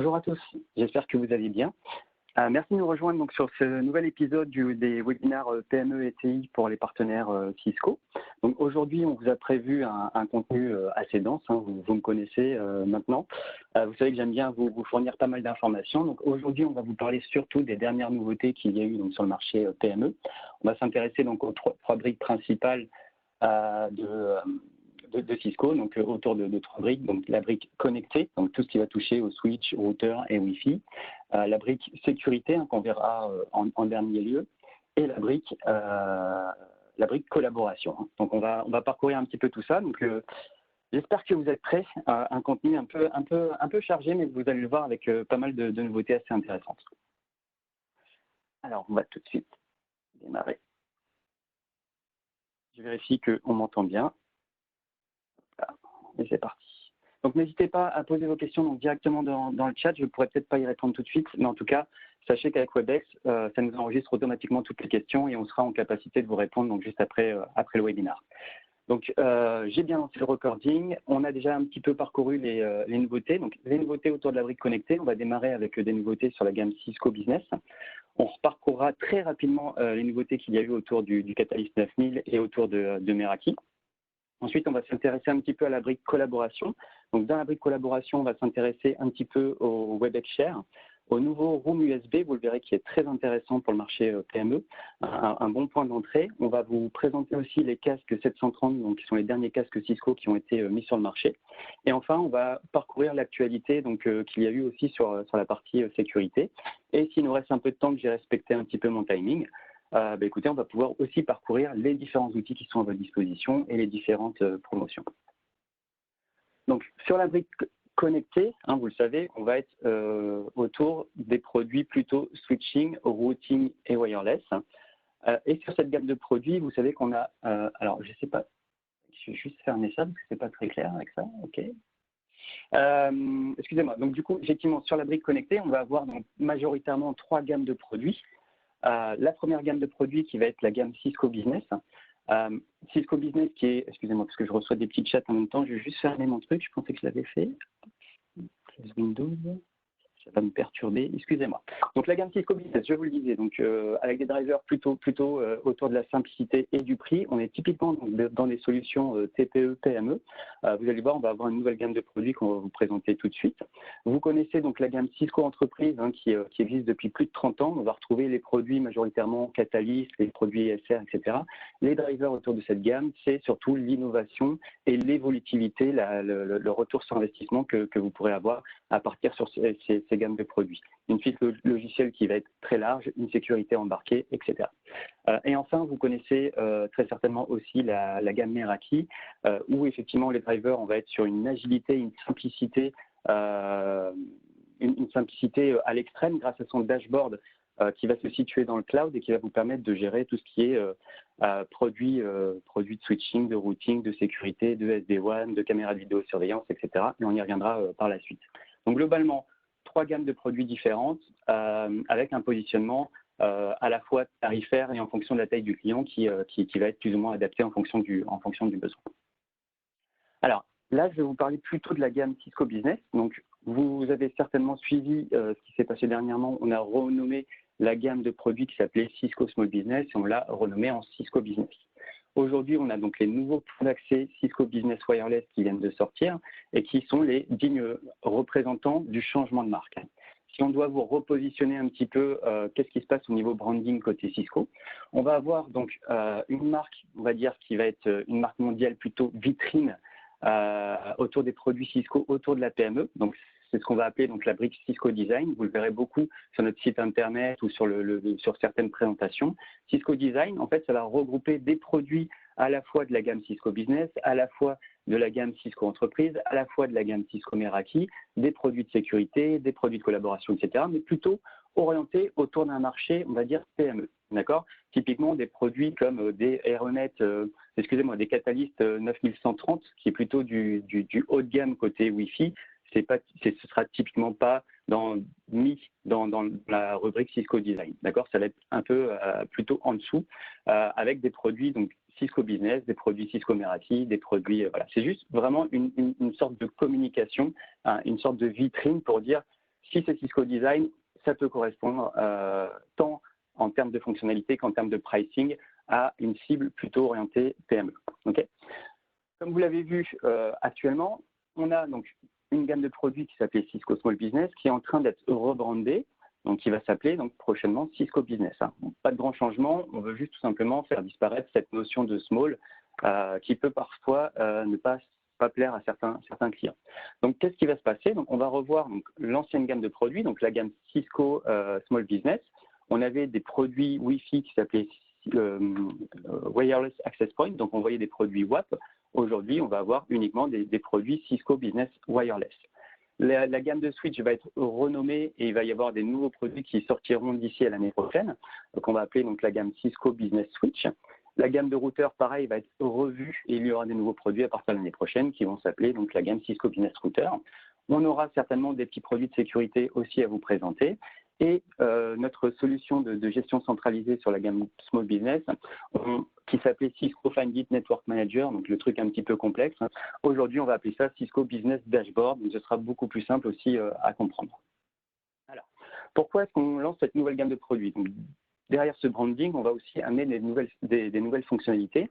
Bonjour à tous, j'espère que vous allez bien. Merci de nous rejoindre donc, sur ce nouvel épisode des webinaires PME et TI pour les partenaires Cisco. Donc aujourd'hui, on vous a prévu un contenu assez dense, hein, vous me connaissez maintenant. Vous savez que j'aime bien vous fournir pas mal d'informations. Donc aujourd'hui, on va vous parler surtout des dernières nouveautés qu'il y a eu donc, sur le marché PME. On va s'intéresser donc aux trois briques principales de Cisco, donc autour de trois briques, donc la brique connectée, donc tout ce qui va toucher au switch, au routeur et Wi-Fi, la brique sécurité, hein, qu'on verra en dernier lieu, et la brique collaboration. Donc on va parcourir un petit peu tout ça. Donc j'espère que vous êtes prêts. Un contenu un peu chargé, mais vous allez le voir avec pas mal de nouveautés assez intéressantes. Alors on va tout de suite démarrer. Je vérifie qu'on m'entend bien. Et c'est parti. Donc n'hésitez pas à poser vos questions donc, directement dans le chat. Je ne pourrais peut-être pas y répondre tout de suite, mais en tout cas, sachez qu'avec Webex, ça nous enregistre automatiquement toutes les questions et on sera en capacité de vous répondre donc, juste après le webinaire. Donc j'ai bien lancé le recording. On a déjà un petit peu parcouru les nouveautés. Donc les nouveautés autour de la brique connectée. On va démarrer avec des nouveautés sur la gamme Cisco Business. On reparcourra très rapidement les nouveautés qu'il y a eu autour du Catalyst 9000 et autour de Meraki. Ensuite, on va s'intéresser un petit peu à la brique collaboration. Donc, dans la brique collaboration, on va s'intéresser un petit peu au Webex Share, au nouveau Room USB, vous le verrez, qui est très intéressant pour le marché PME, un bon point d'entrée. On va vous présenter aussi les casques 730, donc qui sont les derniers casques Cisco qui ont été mis sur le marché. Et enfin, on va parcourir l'actualité qu'il y a eu aussi sur la partie sécurité. Et s'il nous reste un peu de temps, que j'ai respecté un petit peu mon timing, écoutez, on va pouvoir aussi parcourir les différents outils qui sont à votre disposition et les différentes promotions. Donc, sur la brique connectée, hein, vous le savez, on va être autour des produits plutôt switching, routing et wireless. Et sur cette gamme de produits, vous savez qu'on a, alors je ne sais pas, je vais juste fermer ça parce que ce n'est pas très clair avec ça, ok. Excusez-moi, donc du coup, effectivement, sur la brique connectée, on va avoir donc, majoritairement trois gammes de produits. La première gamme de produits qui va être la gamme Cisco Business. Cisco Business qui est, excusez-moi parce que je reçois des petits chats en même temps, je vais juste fermer mon truc, je pensais que je l'avais fait. Close Windows, ça va me perturber, excusez-moi. Donc la gamme Cisco Business, je vous le disais, donc avec des drivers plutôt autour de la simplicité et du prix. On est typiquement dans des solutions TPE, PME. Vous allez voir, on va avoir une nouvelle gamme de produits qu'on va vous présenter tout de suite. Vous connaissez donc la gamme Cisco Entreprise hein, qui existe depuis plus de 30 ans. On va retrouver les produits majoritairement Catalyst, les produits ESR, etc. Les drivers autour de cette gamme, c'est surtout l'innovation et l'évolutivité, le retour sur investissement que vous pourrez avoir à partir sur ces gammes de produits. Une suite logicielle qui va être très large, une sécurité embarquée, etc. Et enfin, vous connaissez très certainement aussi la gamme Meraki, où effectivement les drivers, on va être sur une agilité, une simplicité à l'extrême grâce à son dashboard qui va se situer dans le cloud et qui va vous permettre de gérer tout ce qui est produits de switching, de routing, de sécurité, de SD-WAN, de caméras de vidéosurveillance, etc. Et on y reviendra par la suite. Donc globalement, trois gammes de produits différentes avec un positionnement à la fois tarifaire et en fonction de la taille du client qui va être plus ou moins adapté en fonction du besoin. Alors là, je vais vous parler plutôt de la gamme Cisco Business. Donc vous avez certainement suivi ce qui s'est passé dernièrement. On a renommé la gamme de produits qui s'appelait Cisco Small Business et on l'a renommé en Cisco Business. Aujourd'hui, on a donc les nouveaux points d'accès Cisco Business Wireless qui viennent de sortir et qui sont les dignes représentants du changement de marque. Si on doit vous repositionner un petit peu, qu'est-ce qui se passe au niveau branding côté Cisco? On va avoir donc une marque, on va dire, qui va être une marque mondiale plutôt vitrine autour des produits Cisco, autour de la PME. Donc, c'est ce qu'on va appeler donc la brique Cisco Design. Vous le verrez beaucoup sur notre site internet ou sur certaines présentations. Cisco Design, en fait, ça va regrouper des produits à la fois de la gamme Cisco Business, à la fois de la gamme Cisco Entreprise, à la fois de la gamme Cisco Meraki, des produits de sécurité, des produits de collaboration, etc., mais plutôt orientés autour d'un marché, on va dire PME. D'accord? Typiquement des produits comme des Aeronet, des Catalyst 9130, qui est plutôt du haut de gamme côté Wi-Fi. Ce sera typiquement pas mis dans la rubrique Cisco Design. D'accord? Ça va être un peu plutôt en dessous, avec des produits donc Cisco Business, des produits Cisco Meraki, des produits voilà. C'est juste vraiment une sorte de communication, une sorte de vitrine pour dire si c'est Cisco Design, ça peut correspondre tant en termes de fonctionnalité qu'en termes de pricing à une cible plutôt orientée PME. Okay. Comme vous l'avez vu actuellement, on a donc une gamme de produits qui s'appelait Cisco Small Business qui est en train d'être rebrandée, donc qui va s'appeler donc prochainement Cisco Business. Hein. Donc, pas de grand changement, on veut juste tout simplement faire disparaître cette notion de small qui peut parfois ne pas plaire à certains clients. Donc, qu'est-ce qui va se passer? Donc, on va revoir l'ancienne gamme de produits, donc la gamme Cisco Small Business. On avait des produits Wi-Fi qui s'appelaient Wireless Access Point, donc on voyait des produits WAP. Aujourd'hui, on va avoir uniquement des produits Cisco Business Wireless. La gamme de switch va être renommée et il va y avoir des nouveaux produits qui sortiront d'ici à l'année prochaine, qu'on va appeler donc la gamme Cisco Business Switch. La gamme de routeurs, pareil, va être revue et il y aura des nouveaux produits à partir de l'année prochaine qui vont s'appeler donc la gamme Cisco Business Router. On aura certainement des petits produits de sécurité aussi à vous présenter. Et notre solution de gestion centralisée sur la gamme Small Business, qui s'appelait Cisco Findit Network Manager, donc le truc un petit peu complexe. Aujourd'hui, on va appeler ça Cisco Business Dashboard, donc ce sera beaucoup plus simple aussi à comprendre. Alors, pourquoi est-ce qu'on lance cette nouvelle gamme de produits? Donc, derrière ce branding, on va aussi amener des nouvelles fonctionnalités.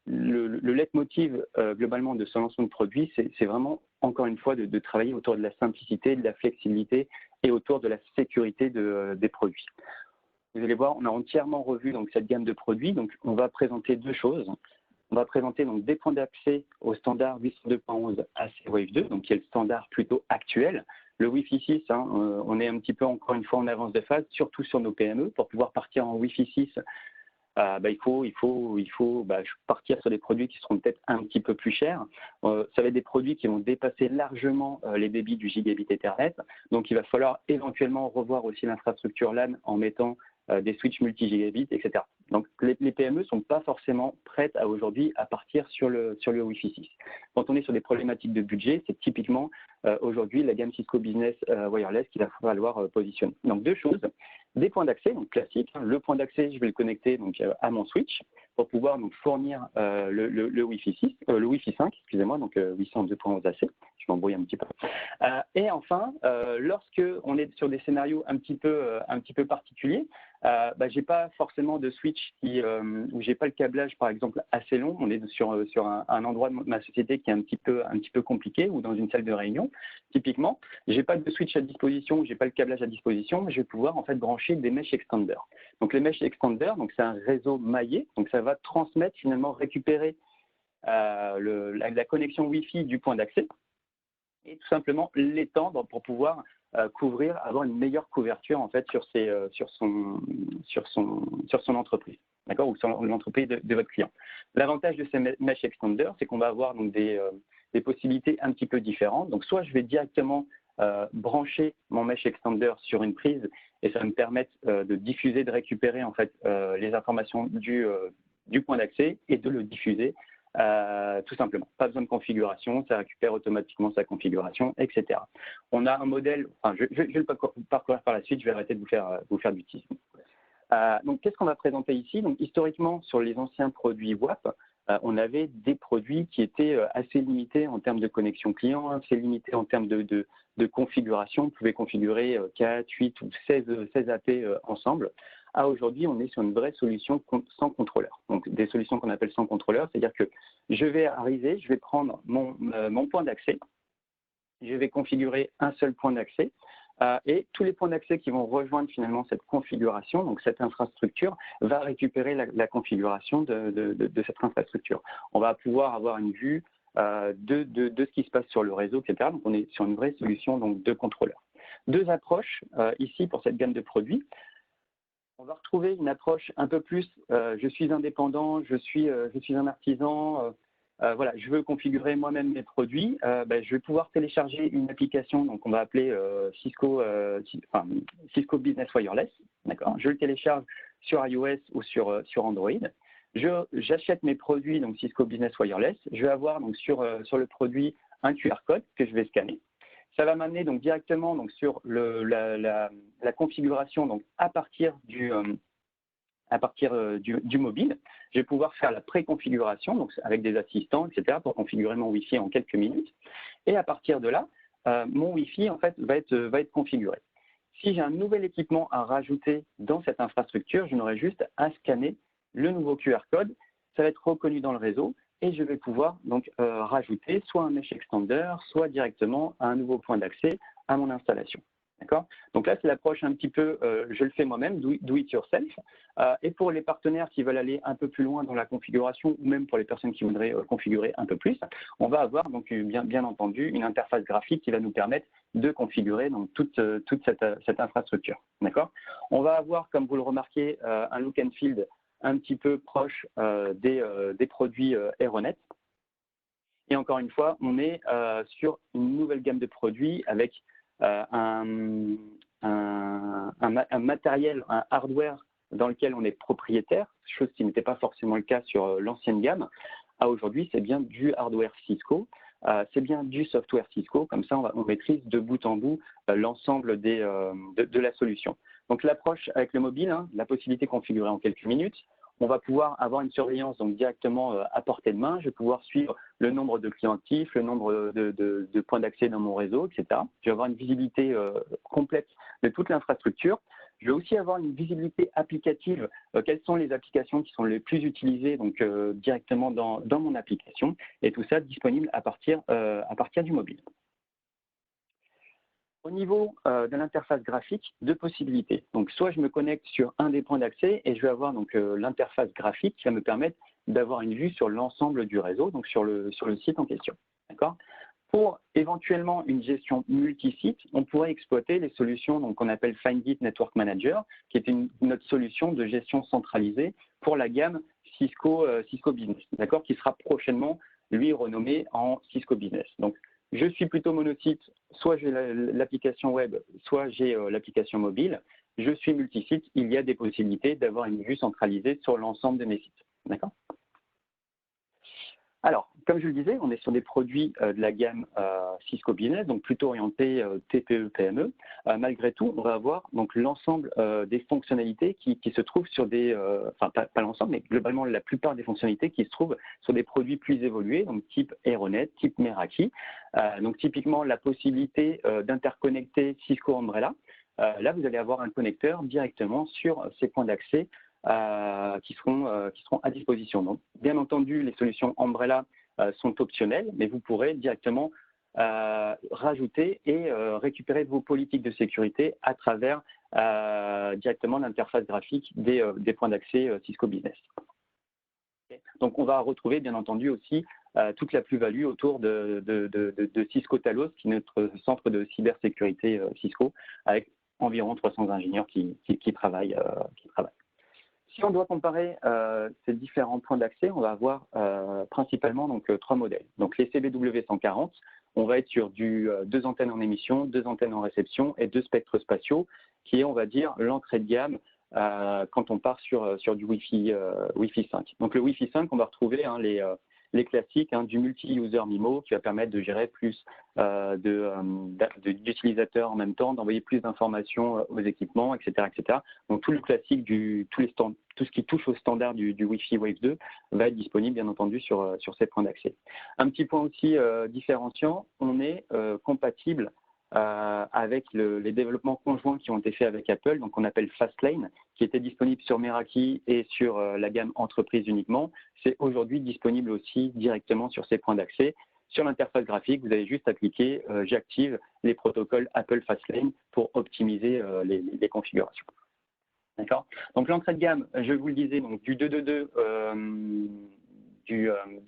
Le leitmotiv globalement de ce lancement de produit, c'est vraiment, encore une fois, de travailler autour de la simplicité, de la flexibilité et autour de la sécurité des produits. Vous allez voir, on a entièrement revu donc, cette gamme de produits. Donc, on va présenter deux choses. On va présenter donc, des points d'accès au standard 802.11 AC Wave 2, donc qui est le standard plutôt actuel. Le Wi-Fi 6, hein, on est un petit peu encore une fois en avance de phase, surtout sur nos PME. Pour pouvoir partir en Wi-Fi 6, il faut partir sur des produits qui seront peut-être un petit peu plus chers. Ça va être des produits qui vont dépasser largement les débits du gigabit Ethernet. Donc, il va falloir éventuellement revoir aussi l'infrastructure LAN en mettant des switches multi-gigabits, etc. Donc, les PME ne sont pas forcément prêtes aujourd'hui à partir sur le Wi-Fi 6. Quand on est sur des problématiques de budget, c'est typiquement aujourd'hui la gamme Cisco Business Wireless qu'il va falloir positionner. Donc, deux choses. Des points d'accès, donc classiques. Le point d'accès, je vais le connecter donc, à mon switch pour pouvoir donc, fournir le Wi-Fi 6, le Wi-Fi 5, excusez-moi, donc 802.11 AC. Je m'embrouille un petit peu. Et enfin, lorsque on est sur des scénarios un petit peu particuliers, j'ai pas forcément de switch où j'ai pas le câblage par exemple assez long. On est sur un endroit de ma société qui est un petit peu compliqué ou dans une salle de réunion. Typiquement, j'ai pas de switch à disposition, j'ai pas le câblage à disposition, mais je vais pouvoir en fait brancher des mesh extenders. Donc les mesh extenders, donc c'est un réseau maillé, donc ça va transmettre finalement récupérer la connexion Wi-Fi du point d'accès et tout simplement l'étendre pour pouvoir avoir une meilleure couverture en fait sur son entreprise, d'accord, ou sur l'entreprise de votre client. L'avantage de ces mesh extenders, c'est qu'on va avoir donc des possibilités un petit peu différentes. Donc soit je vais directement brancher mon mesh extender sur une prise et ça va me permettre de diffuser, de récupérer en fait les informations du point d'accès et de le diffuser. Tout simplement, pas besoin de configuration, ça récupère automatiquement sa configuration, etc. On a un modèle, enfin, je vais le parcourir par la suite, je vais arrêter de vous faire du teasing. Donc, qu'est-ce qu'on va présenter ici? Donc, historiquement, sur les anciens produits WAP, on avait des produits qui étaient assez limités en termes de connexion client, assez limités en termes de configuration. On pouvait configurer 4, 8 ou 16 AP ensemble. Aujourd'hui, on est sur une vraie solution sans contrôleur. Donc, des solutions qu'on appelle sans contrôleur, c'est-à-dire que je vais arriver, je vais prendre mon point d'accès, je vais configurer un seul point d'accès et tous les points d'accès qui vont rejoindre finalement cette configuration, donc cette infrastructure, va récupérer la configuration de cette infrastructure. On va pouvoir avoir une vue de ce qui se passe sur le réseau, etc. Donc, on est sur une vraie solution donc, de contrôleur. Deux approches ici pour cette gamme de produits. On va retrouver une approche un peu plus je suis indépendant, je suis un artisan, voilà, je veux configurer moi-même mes produits. Je vais pouvoir télécharger une application, donc on va appeler Cisco Business Wireless. D'accord. Je le télécharge sur iOS ou sur Android. J'achète mes produits, donc Cisco Business Wireless. Je vais avoir donc sur le produit un QR code que je vais scanner. Ça va m'amener donc directement donc sur la configuration donc à partir du mobile. Je vais pouvoir faire la préconfiguration donc avec des assistants, etc. pour configurer mon Wi-Fi en quelques minutes. Et à partir de là, mon Wi-Fi en fait, va être configuré. Si j'ai un nouvel équipement à rajouter dans cette infrastructure, je n'aurai juste à scanner le nouveau QR code, ça va être reconnu dans le réseau et je vais pouvoir donc rajouter soit un mesh extender, soit directement un nouveau point d'accès à mon installation. D'accord? Donc là, c'est l'approche un petit peu, je le fais moi-même, do it yourself. Et pour les partenaires qui veulent aller un peu plus loin dans la configuration, ou même pour les personnes qui voudraient configurer un peu plus, on va avoir donc bien entendu une interface graphique qui va nous permettre de configurer donc toute cette infrastructure. D'accord? On va avoir, comme vous le remarquez, un look and feel un petit peu proche des produits Aeronet. Et encore une fois, on est sur une nouvelle gamme de produits avec un matériel, un hardware dans lequel on est propriétaire, chose qui n'était pas forcément le cas sur l'ancienne gamme. À aujourd'hui, c'est bien du hardware Cisco, c'est bien du software Cisco, comme ça on maîtrise de bout en bout l'ensemble de la solution. Donc l'approche avec le mobile, hein, la possibilité configurée en quelques minutes, on va pouvoir avoir une surveillance donc directement à portée de main. Je vais pouvoir suivre le nombre de clients actifs, le nombre de points d'accès dans mon réseau, etc. Je vais avoir une visibilité complète de toute l'infrastructure. Je vais aussi avoir une visibilité applicative. Quelles sont les applications qui sont les plus utilisées donc, directement dans mon application, et tout ça disponible à partir du mobile. Au niveau de l'interface graphique, deux possibilités. Donc, soit je me connecte sur un des points d'accès et je vais avoir donc l'interface graphique qui va me permettre d'avoir une vue sur l'ensemble du réseau, donc sur le site en question. D'accord ? Pour éventuellement une gestion multi-site, on pourrait exploiter les solutions qu'on appelle FineGit Network Manager, qui est notre solution de gestion centralisée pour la gamme Cisco Business, d'accord, qui sera prochainement, lui, renommé en Cisco Business. Donc, je suis plutôt monosite, soit j'ai l'application web, soit j'ai l'application mobile. Je suis multi-site, il y a des possibilités d'avoir une vue centralisée sur l'ensemble de mes sites. D'accord ? Alors, comme je le disais, on est sur des produits de la gamme Cisco Business, donc plutôt orientés TPE-PME. Malgré tout, on va avoir donc l'ensemble des fonctionnalités qui se trouvent sur des, enfin pas l'ensemble, mais globalement la plupart des fonctionnalités qui se trouvent sur des produits plus évolués, donc type Aeronet, type Meraki. Donc typiquement la possibilité d'interconnecter Cisco Umbrella. Là, vous allez avoir un connecteur directement sur ces points d'accès qui seront à disposition. Donc, bien entendu, les solutions Umbrella sont optionnelles, mais vous pourrez directement rajouter et récupérer vos politiques de sécurité à travers directement l'interface graphique des points d'accès Cisco Business. Donc, on va retrouver bien entendu aussi toute la plus-value autour de Cisco Talos, qui est notre centre de cybersécurité Cisco, avec environ 300 ingénieurs qui travaillent. Si on doit comparer ces différents points d'accès, on va avoir principalement donc, trois modèles. Donc les CBW140, on va être sur deux antennes en émission, deux antennes en réception et deux spectres spatiaux, qui est, on va dire, l'entrée de gamme quand on part sur du Wi-Fi 5. Donc le Wi-Fi 5, on va retrouver hein, les classiques hein, du multi-user MIMO qui va permettre de gérer plus d'utilisateurs en même temps, d'envoyer plus d'informations aux équipements, etc., etc. Donc tout le classique, tout ce qui touche au standard du Wi-Fi Wave 2 va être disponible bien entendu sur ces points d'accès. Un petit point aussi différenciant, on est compatible avec les développements conjoints qui ont été faits avec Apple, donc on appelle Fastlane, qui était disponible sur Meraki et sur la gamme entreprise uniquement. C'est aujourd'hui disponible aussi directement sur ces points d'accès. Sur l'interface graphique, vous avez juste à cliquer « J'active les protocoles Apple Fastlane » pour optimiser les configurations. D'accord. Donc l'entrée de gamme, je vous le disais, donc du 222,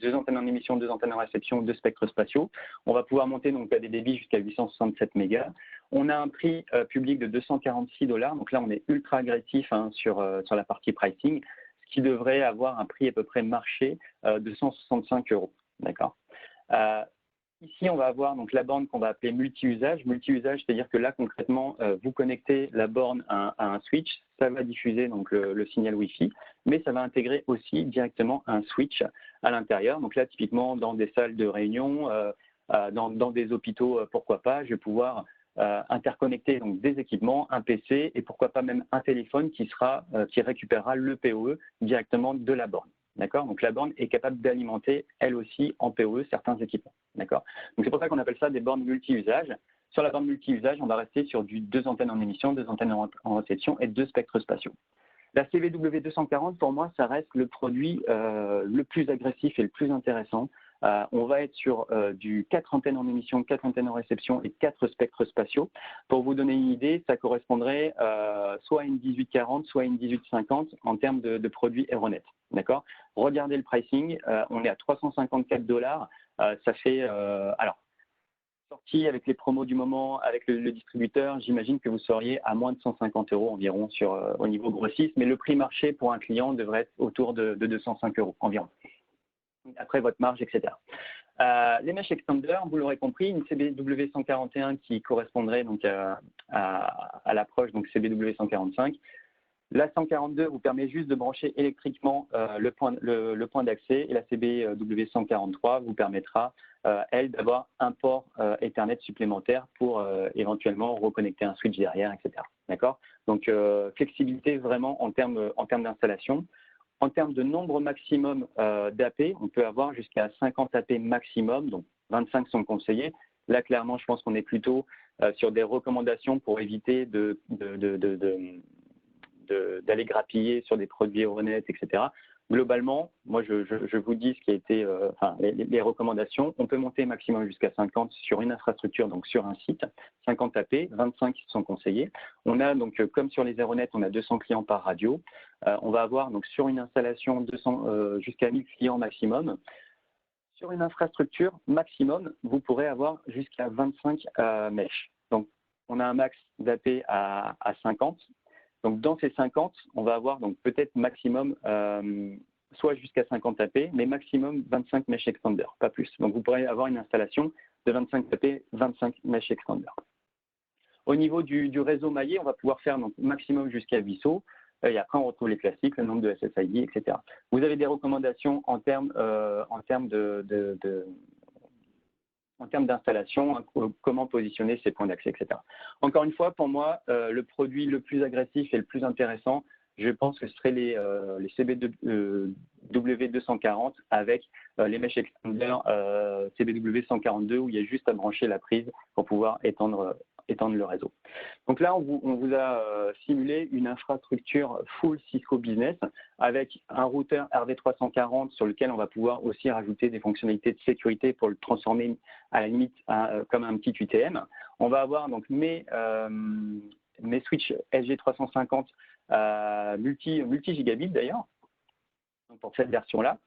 deux antennes en émission, deux antennes en réception, deux spectres spatiaux. On va pouvoir monter donc à des débits jusqu'à 867 mégas. On a un prix public de 246 $. Donc là, on est ultra agressif hein, sur la partie pricing, ce qui devrait avoir un prix à peu près marché de 165 €. D'accord. Ici, on va avoir donc la borne qu'on va appeler multi-usage. Multi-usage, c'est-à-dire que là, concrètement, vous connectez la borne à un switch, ça va diffuser donc le signal Wi-Fi, mais ça va intégrer aussi directement un switch à l'intérieur. Donc là, typiquement, dans des salles de réunion, dans des hôpitaux, pourquoi pas, je vais pouvoir interconnecter donc des équipements, un PC et pourquoi pas même un téléphone qui récupérera le PoE directement de la borne. D'accord? Donc la borne est capable d'alimenter, elle aussi, en PoE, certains équipements. D'accord? Donc c'est pour ça qu'on appelle ça des bornes multi-usages. Sur la borne multi-usage, on va rester sur du 2 antennes en émission, 2 antennes en réception et 2 spectres spatiaux. La CBW240, pour moi, ça reste le produit le plus agressif et le plus intéressant. On va être sur du 4 antennes en émission, 4 antennes en réception et 4 spectres spatiaux. Pour vous donner une idée, ça correspondrait soit à une 1840, soit à une 1850 en termes de produits Aeronet. D'accord? Regardez le pricing, on est à 354 $. Ça fait, alors, sorti avec les promos du moment, avec le distributeur, j'imagine que vous seriez à moins de 150 € environ au niveau grossiste, mais le prix marché pour un client devrait être autour de 205 € environ, après votre marge, etc. Les mesh extenders, vous l'aurez compris, une CBW141 qui correspondrait donc à l'approche, donc CBW145. La 142 vous permet juste de brancher électriquement le point d'accès et la CBW143 vous permettra, elle, d'avoir un port Ethernet supplémentaire pour éventuellement reconnecter un switch derrière, etc. D'accord? Donc, flexibilité vraiment en termes d'installation. En termes de nombre maximum d'AP, on peut avoir jusqu'à 50 AP maximum, donc 25 sont conseillés. Là, clairement, je pense qu'on est plutôt sur des recommandations pour éviter d'aller grappiller sur des produits Euronet, etc. Globalement, moi, je vous dis ce qui a été, les recommandations. On peut monter maximum jusqu'à 50 sur une infrastructure, donc sur un site, 50 AP, 25 sont conseillés. On a donc, comme sur les Aeronet, on a 200 clients par radio. On va avoir donc sur une installation jusqu'à 1000 clients maximum. Sur une infrastructure maximum, vous pourrez avoir jusqu'à 25 mesh. Donc, on a un max d'AP à 50. Donc, dans ces 50, on va avoir donc peut-être maximum, soit jusqu'à 50 AP, mais maximum 25 mesh extenders, pas plus. Donc, vous pourrez avoir une installation de 25 AP, 25 mesh extenders. Au niveau du réseau maillé, on va pouvoir faire donc maximum jusqu'à 8 sauts. Et après, on retrouve les classiques, le nombre de SSID, etc. Vous avez des recommandations en termes d'installation, comment positionner ces points d'accès, etc. Encore une fois, pour moi, le produit le plus agressif et le plus intéressant, je pense que ce serait les CBW240 avec les mesh extenders CBW142 où il y a juste à brancher la prise pour pouvoir étendre le réseau. Donc là, on vous a simulé une infrastructure full Cisco Business avec un routeur RV340 sur lequel on va pouvoir aussi rajouter des fonctionnalités de sécurité pour le transformer à la limite comme un petit UTM. On va avoir donc mes switches SG350 multi-gigabit d'ailleurs, pour cette version-là,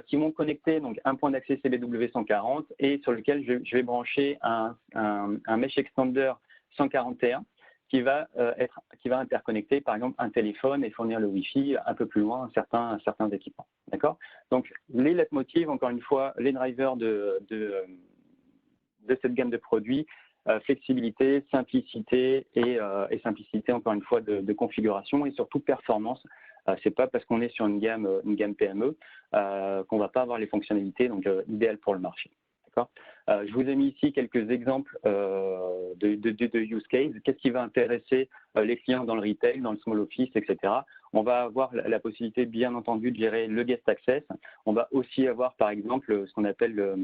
qui vont connecter donc un point d'accès CBW140 et sur lequel je vais brancher un mesh extender 141 qui va interconnecter par exemple un téléphone et fournir le Wi-Fi un peu plus loin à certains équipements. D'accord? Donc les leitmotivs, encore une fois, les drivers de cette gamme de produits, flexibilité, simplicité et simplicité encore une fois de configuration et surtout performance. C'est pas parce qu'on est sur une gamme PME qu'on va pas avoir les fonctionnalités donc idéales pour le marché. D'accord. Je vous ai mis ici quelques exemples de use case. Qu'est-ce qui va intéresser les clients dans le retail, dans le small office, etc. On va avoir la possibilité, bien entendu, de gérer le guest access. On va aussi avoir, par exemple, ce qu'on appelle le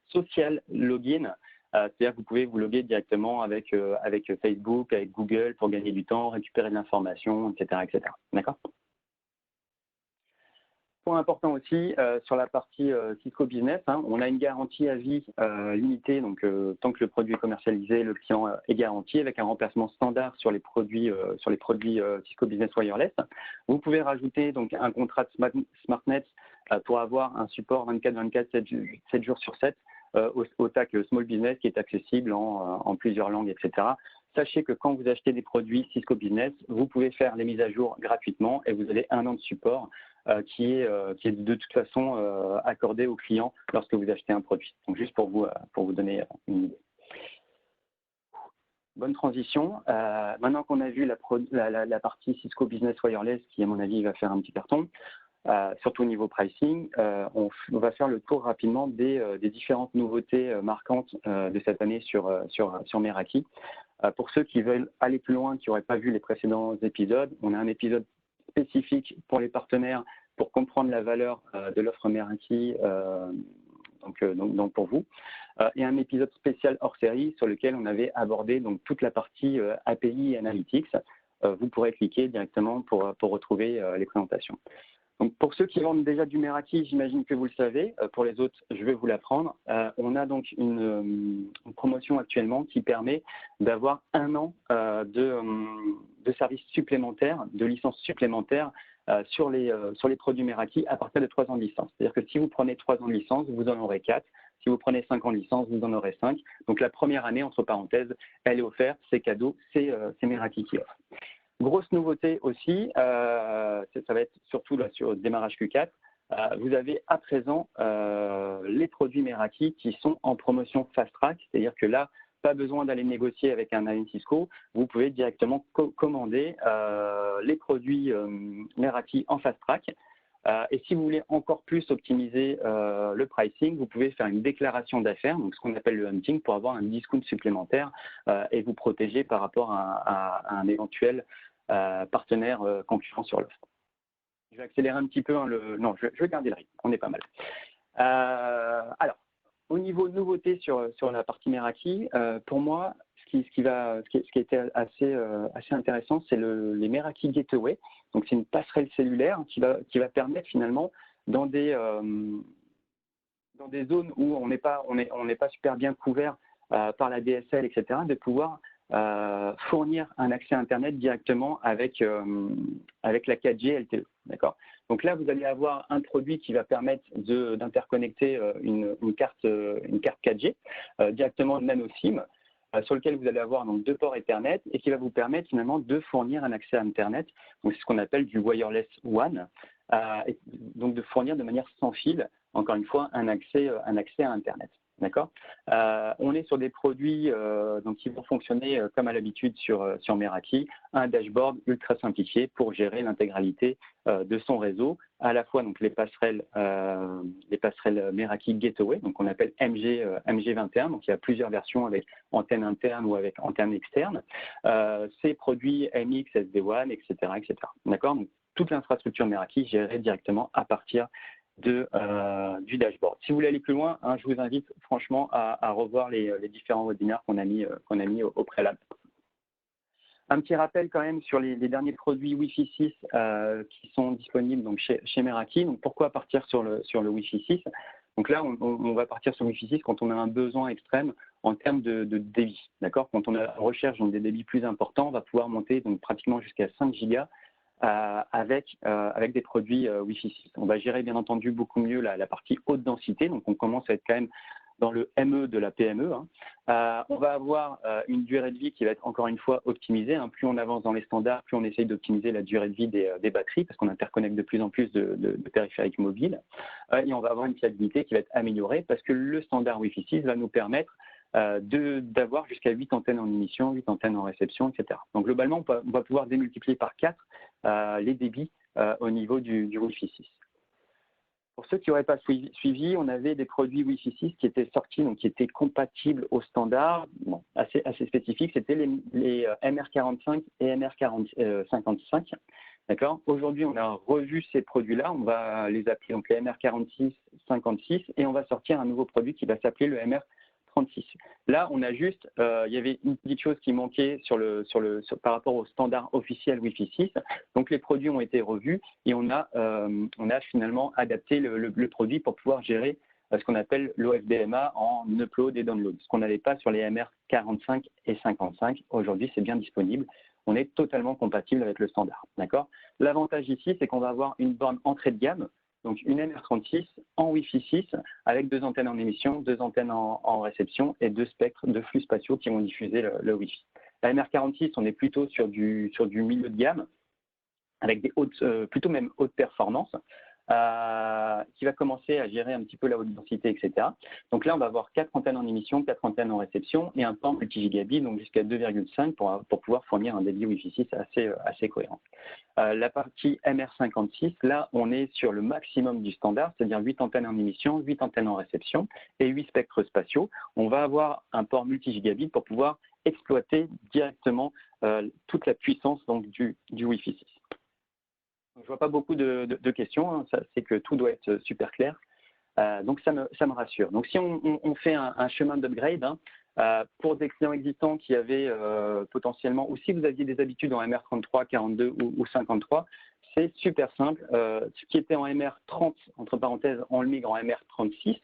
social login. C'est-à-dire que vous pouvez vous loguer directement avec Facebook, avec Google pour gagner du temps, récupérer de l'information, etc., etc. D'accord? Point important aussi sur la partie Cisco Business, on a une garantie à vie limitée, donc tant que le produit est commercialisé, le client est garanti avec un remplacement standard sur les produits Cisco Business Wireless. Vous pouvez rajouter donc un contrat de SmartNet pour avoir un support 24/24, 7 jours sur 7 au TAC Small Business qui est accessible en plusieurs langues, etc. Sachez que quand vous achetez des produits Cisco Business, vous pouvez faire les mises à jour gratuitement et vous avez 1 an de support qui est de toute façon accordé aux clients lorsque vous achetez un produit. Donc juste pour vous donner une idée. Bonne transition. Maintenant qu'on a vu la partie Cisco Business Wireless qui, à mon avis, va faire un petit carton, surtout au niveau pricing, on va faire le tour rapidement des différentes nouveautés marquantes de cette année sur Meraki. Pour ceux qui veulent aller plus loin, qui n'auraient pas vu les précédents épisodes, on a un épisode spécifique pour les partenaires pour comprendre la valeur de l'offre Meraki, donc pour vous, et un épisode spécial hors série sur lequel on avait abordé donc toute la partie API et Analytics. Vous pourrez cliquer directement pour retrouver les présentations. Donc pour ceux qui vendent déjà du Meraki, j'imagine que vous le savez. Pour les autres, je vais vous l'apprendre. On a donc une promotion actuellement qui permet d'avoir 1 an de services supplémentaires, de licences supplémentaires sur les produits Meraki à partir de 3 ans de licence. C'est-à-dire que si vous prenez 3 ans de licence, vous en aurez 4. Si vous prenez 5 ans de licence, vous en aurez 5. Donc la première année, entre parenthèses, elle est offerte, c'est cadeau, c'est Meraki qui offre. Grosse nouveauté aussi, ça va être surtout là, sur le démarrage Q4, vous avez à présent les produits Meraki qui sont en promotion Fast Track, c'est-à-dire que là, pas besoin d'aller négocier avec un Allianz Cisco, vous pouvez directement commander les produits Meraki en Fast Track. Et si vous voulez encore plus optimiser le pricing, vous pouvez faire une déclaration d'affaires, donc ce qu'on appelle le hunting, pour avoir un discount supplémentaire et vous protéger par rapport à un éventuel partenaire concurrent sur l'offre. Je vais accélérer un petit peu. Non, je vais garder le rythme. On est pas mal. Alors, au niveau de nouveauté sur la partie Meraki, pour moi, ce qui a été assez intéressant, c'est les Meraki Gateway. Donc, c'est une passerelle cellulaire qui va permettre finalement dans des zones où on n'est pas super bien couvert par la DSL, etc., de pouvoir fournir un accès Internet directement avec la 4G LTE. D'accord. Donc là, vous allez avoir un produit qui va permettre d'interconnecter une carte 4G directement de nano SIM, sur lequel vous allez avoir donc 2 ports Ethernet et qui va vous permettre finalement de fournir un accès à Internet. Donc c'est ce qu'on appelle du wireless WAN, donc de fournir de manière sans fil, encore une fois, un accès à Internet. D'accord. On est sur des produits donc qui vont fonctionner comme à l'habitude sur Meraki, un dashboard ultra simplifié pour gérer l'intégralité de son réseau, à la fois donc les passerelles Meraki Gateway, donc on appelle MG21, donc il y a plusieurs versions avec antenne interne ou avec antenne externe, ces produits MX, SD-WAN, etc., etc. D'accord. Donc toute l'infrastructure Meraki gérée directement à partir du dashboard. Si vous voulez aller plus loin, je vous invite franchement à revoir les différents webinaires qu'on a mis au préalable. Un petit rappel quand même sur les derniers produits Wi-Fi 6 qui sont disponibles donc chez Meraki. Donc pourquoi partir sur le Wi-Fi 6? Donc là, on va partir sur Wi-Fi 6 quand on a un besoin extrême en termes de débit. D'accord. Quand on recherche donc des débits plus importants, on va pouvoir monter donc pratiquement jusqu'à 5 gigas. Avec des produits Wi-Fi 6. On va gérer bien entendu beaucoup mieux la partie haute densité, donc on commence à être quand même dans le ME de la PME. On va avoir une durée de vie qui va être encore une fois optimisée. Plus on avance dans les standards, plus on essaye d'optimiser la durée de vie des batteries parce qu'on interconnecte de plus en plus de périphériques mobiles. Et on va avoir une fiabilité qui va être améliorée parce que le standard Wi-Fi 6 va nous permettre d'avoir jusqu'à 8 antennes en émission, 8 antennes en réception, etc. Donc globalement, on va pouvoir démultiplier par 4 les débits au niveau du Wi-Fi 6. Pour ceux qui n'auraient pas suivi, on avait des produits Wi-Fi 6 qui étaient sortis, donc qui étaient compatibles au standard, bon, assez spécifiques, c'était les MR45 et MR55. D'accord. Aujourd'hui, on a revu ces produits-là, on va les appeler donc les MR46, 56, et on va sortir un nouveau produit qui va s'appeler le MR36. Là, on a juste, il y avait une petite chose qui manquait par rapport au standard officiel Wi-Fi 6. Donc, les produits ont été revus et on a finalement adapté le produit pour pouvoir gérer ce qu'on appelle l'OFDMA en upload et download. Ce qu'on n'avait pas sur les MR45 et 55. Aujourd'hui, c'est bien disponible. On est totalement compatible avec le standard. D'accord. L'avantage ici, c'est qu'on va avoir une borne entrée de gamme. Donc une MR36 en Wi-Fi 6 avec 2 antennes en émission, 2 antennes en réception et 2 spectres de flux spatiaux qui vont diffuser le Wi-Fi. La MR46, on est plutôt sur du milieu de gamme avec des plutôt même hautes performances qui va commencer à gérer un petit peu la haute densité, etc. Donc là, on va avoir 4 antennes en émission, 4 antennes en réception et un port multi-gigabit, donc jusqu'à 2,5 pour pouvoir fournir un débit Wi-Fi 6 assez cohérent. La partie MR56, là, on est sur le maximum du standard, c'est-à-dire 8 antennes en émission, 8 antennes en réception et 8 spectres spatiaux. On va avoir un port multi-gigabit pour pouvoir exploiter directement toute la puissance donc, du Wi-Fi 6. Je ne vois pas beaucoup de questions, hein. C'est que tout doit être super clair. Donc, ça me rassure. Donc, si on fait un chemin d'upgrade, hein, pour des clients existants qui avaient potentiellement, ou si vous aviez des habitudes en MR33, 42 ou 53, c'est super simple. Ce qui était en MR30, entre parenthèses, on le migre en MR36.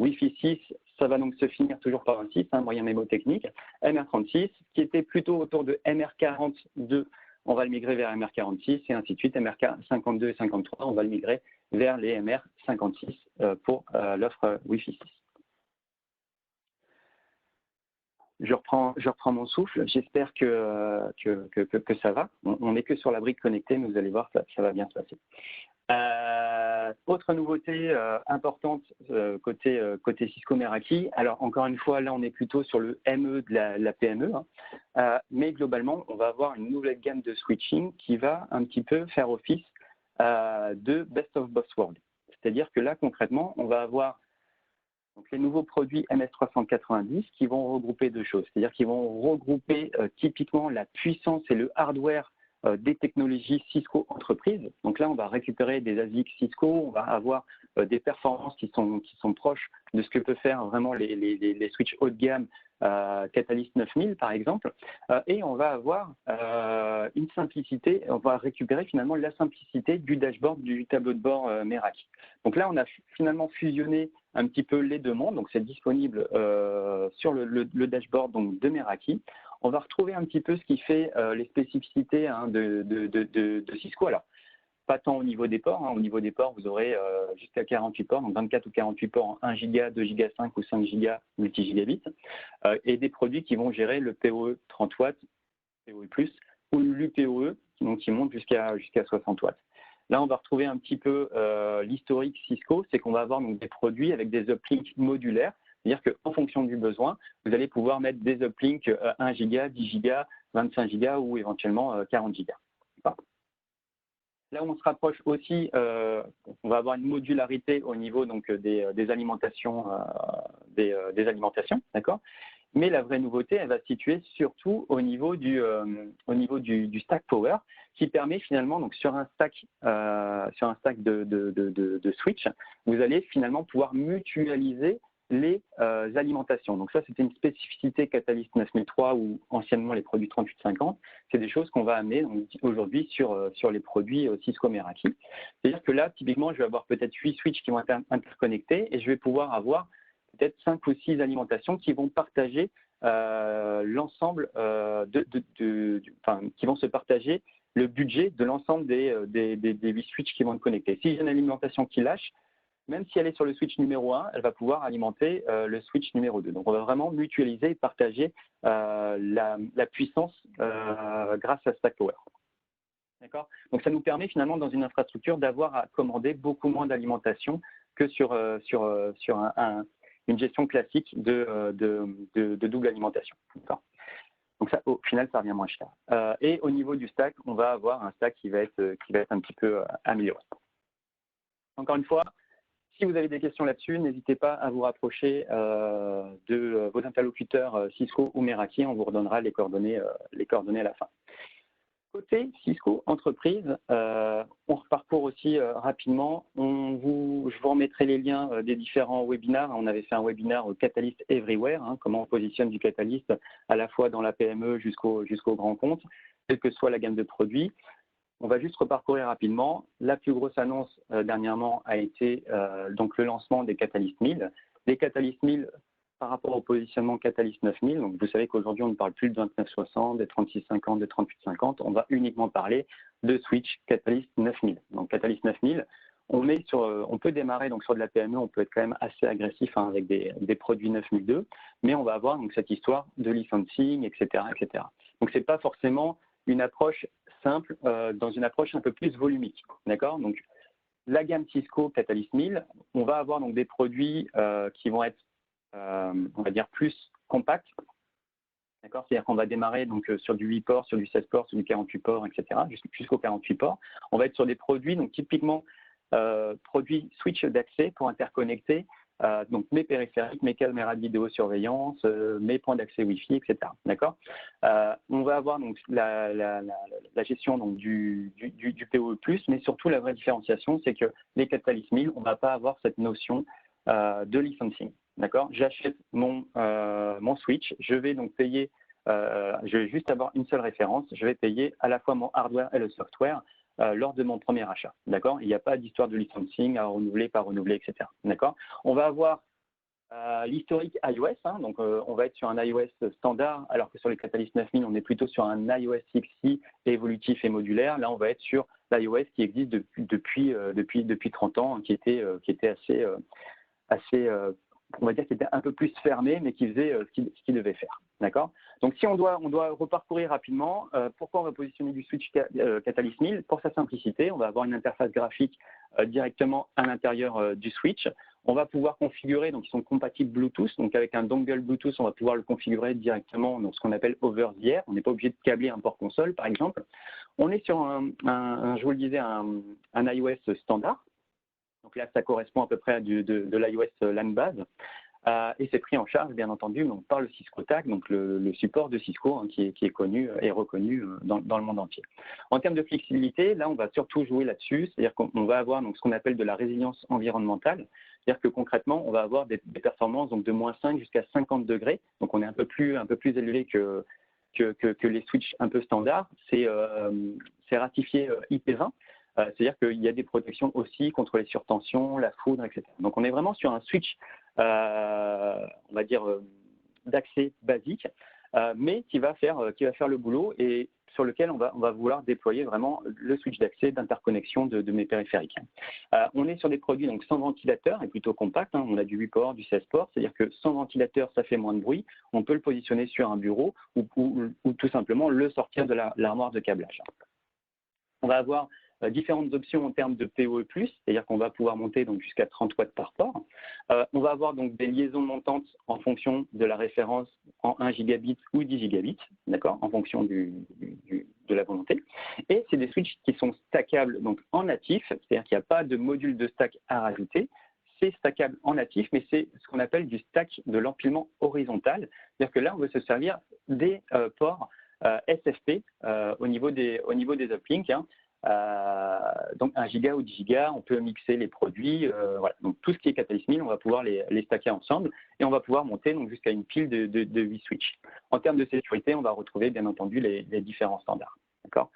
Wi-Fi 6, ça va donc se finir toujours par un 6, hein, moyen mémotechnique. MR36, qui était plutôt autour de MR42, on va le migrer vers MR46 et ainsi de suite. MR52 et 53, on va le migrer vers les MR56 pour l'offre Wi-Fi 6. Je reprends mon souffle. J'espère que ça va. On n'est que sur la brique connectée, mais vous allez voir, ça va bien se passer. Autre nouveauté importante côté Cisco Meraki. Alors, encore une fois, là, on est plutôt sur le ME de la PME. Hein. Mais globalement, on va avoir une nouvelle gamme de switching qui va un petit peu faire office de Best of Both Worlds. C'est-à-dire que là, concrètement, on va avoir donc, les nouveaux produits MS390 qui vont regrouper deux choses. C'est-à-dire qu'ils vont regrouper typiquement la puissance et le hardware des technologies Cisco entreprises. Donc là, on va récupérer des ASIC Cisco, on va avoir des performances qui sont proches de ce que peut faire vraiment les switches haut de gamme Catalyst 9000 par exemple, et on va avoir une simplicité, on va récupérer finalement la simplicité du dashboard, du tableau de bord Meraki. Donc là, on a finalement fusionné un petit peu les deux mondes, donc c'est disponible sur le dashboard donc, de Meraki. On va retrouver un petit peu ce qui fait les spécificités hein, de Cisco. Alors, pas tant au niveau des ports. Hein. Au niveau des ports, vous aurez jusqu'à 48 ports, donc 24 ou 48 ports en 1 giga, 2 giga 5 ou 5 giga multi-gigabits, et des produits qui vont gérer le PoE 30 watts, PoE+, ou l'UPoE, donc qui monte jusqu'à 60 watts. Là, on va retrouver un petit peu l'historique Cisco, c'est qu'on va avoir donc, des produits avec des uplinks modulaires, c'est-à-dire qu'en fonction du besoin, vous allez pouvoir mettre des uplinks 1 giga, 10 giga, 25 giga ou éventuellement 40 giga. Là où on se rapproche aussi, on va avoir une modularité au niveau donc, des alimentations, des alimentations, d'accord. Mais la vraie nouveauté, elle va se situer surtout au niveau du stack power, qui permet finalement, donc sur un stack de switch, vous allez finalement pouvoir mutualiser les alimentations. Donc ça, c'était une spécificité Catalyst 9003 ou anciennement les produits 3850. C'est des choses qu'on va amener aujourd'hui sur les produits Cisco Meraki. C'est-à-dire que là, typiquement, je vais avoir peut-être 8 switches qui vont être interconnectés et je vais pouvoir avoir peut-être 5 ou 6 alimentations qui vont partager l'ensemble qui vont se partager le budget de l'ensemble des 8 switches qui vont être connectés. Si j'ai une alimentation qui lâche, même si elle est sur le switch numéro 1, elle va pouvoir alimenter le switch numéro 2. Donc, on va vraiment mutualiser et partager la puissance grâce à Stack Power. D'accord ? Donc, ça nous permet finalement, dans une infrastructure, d'avoir à commander beaucoup moins d'alimentation que sur une gestion classique de double alimentation. D'accord ? Donc, ça, au final, ça revient moins cher. Et au niveau du stack, on va avoir un stack qui va être un petit peu amélioré. Encore une fois, si vous avez des questions là-dessus, n'hésitez pas à vous rapprocher de vos interlocuteurs Cisco ou Meraki. On vous redonnera les coordonnées à la fin. Côté Cisco entreprise, on reparcourt aussi rapidement. Je vous remettrai les liens des différents webinaires. On avait fait un webinaire Catalyst Everywhere, hein, comment on positionne du Catalyst à la fois dans la PME jusqu'au grand compte, quelle que soit la gamme de produits. On va juste reparcourir rapidement. La plus grosse annonce dernièrement a été donc le lancement des Catalyst 1000. Les Catalyst 1000 par rapport au positionnement Catalyst 9000. Donc vous savez qu'aujourd'hui on ne parle plus de 2960, des 3650, des 3850. On va uniquement parler de switch Catalyst 9000. Donc Catalyst 9000, on peut démarrer donc sur de la PME, on peut être quand même assez agressif hein, avec des produits 9002, mais on va avoir donc cette histoire de licensing, etc., etc. Donc c'est pas forcément une approche simple dans une approche un peu plus volumique, d'accord. Donc la gamme Cisco Catalyst 1000, on va avoir donc des produits qui vont être, on va dire, plus compacts, d'accord. C'est-à-dire qu'on va démarrer donc sur du 8 ports, sur du 16 ports, sur du 48 ports, etc., jusqu'au 48 ports. On va être sur des produits, donc typiquement produits switch d'accès pour interconnecter donc mes périphériques, mes caméras de vidéosurveillance, mes points d'accès Wi-Fi, etc. D'accord. On va avoir donc la gestion donc, du PoE+, mais surtout la vraie différenciation, c'est que les Catalyst 1000, on ne va pas avoir cette notion de licensing. D'accord. J'achète mon switch, je vais donc payer, je vais juste avoir une seule référence, je vais payer à la fois mon hardware et le software lors de mon premier achat. D'accord. Il n'y a pas d'histoire de licensing à renouveler, pas renouveler, etc. D'accord. On va avoir l'historique iOS, hein, donc on va être sur un iOS standard, alors que sur les Catalyst 9000, on est plutôt sur un iOS 6e évolutif et modulaire. Là, on va être sur l'iOS qui existe depuis 30 ans, qui était assez on va dire qu'il était un peu plus fermé, mais qui faisait ce qu'il devait faire. D'accord. Donc, si on doit reparcourir rapidement, pourquoi on va positionner du switch Catalyst 1000? Pour sa simplicité, on va avoir une interface graphique directement à l'intérieur du switch. On va pouvoir configurer, donc ils sont compatibles Bluetooth, donc avec un dongle Bluetooth, on va pouvoir le configurer directement dans ce qu'on appelle over the air. On n'est pas obligé de câbler un port console, par exemple. On est sur je vous le disais, un iOS standard. Donc là, ça correspond à peu près à de l'iOS LAN base. Et c'est pris en charge, bien entendu, donc, par le Cisco Tag, donc le support de Cisco, hein, qui est connu et reconnu dans le monde entier. En termes de flexibilité, là, on va surtout jouer là-dessus, c'est-à-dire qu'on va avoir donc, ce qu'on appelle de la résilience environnementale, c'est-à-dire que concrètement, on va avoir des performances donc, de -5 jusqu'à 50 degrés, donc on est un peu plus élevé que les switches un peu standards. C'est ratifié IP20. C'est-à-dire qu'il y a des protections aussi contre les surtensions, la foudre, etc. Donc, on est vraiment sur un switch, on va dire, d'accès basique, mais qui va faire le boulot et sur lequel on va vouloir déployer vraiment le switch d'accès d'interconnexion de mes périphériques. On est sur des produits donc, sans ventilateur et plutôt compact. Hein. On a du 8 ports, du 16 ports, c'est-à-dire que sans ventilateur, ça fait moins de bruit. On peut le positionner sur un bureau ou tout simplement le sortir de l'armoire de câblage. On va avoir différentes options en termes de PoE+, c'est-à-dire qu'on va pouvoir monter donc jusqu'à 30 watts par port. On va avoir donc des liaisons montantes en fonction de la référence en 1 gigabit ou 10 gigabits, d'accord, en fonction de la volonté. Et c'est des switches qui sont stackables donc en natif, c'est-à-dire qu'il n'y a pas de module de stack à rajouter. C'est stackable en natif, mais c'est ce qu'on appelle du stack de l'empilement horizontal. C'est-à-dire que là, on veut se servir des ports SFP au niveau des uplinks. Hein. Donc 1 giga ou 10 gigas, on peut mixer les produits. Voilà. Donc tout ce qui est Catalyst 1000, on va pouvoir les stacker ensemble et on va pouvoir monter jusqu'à une pile de 8 switches. En termes de sécurité, on va retrouver bien entendu les différents standards. D'accord.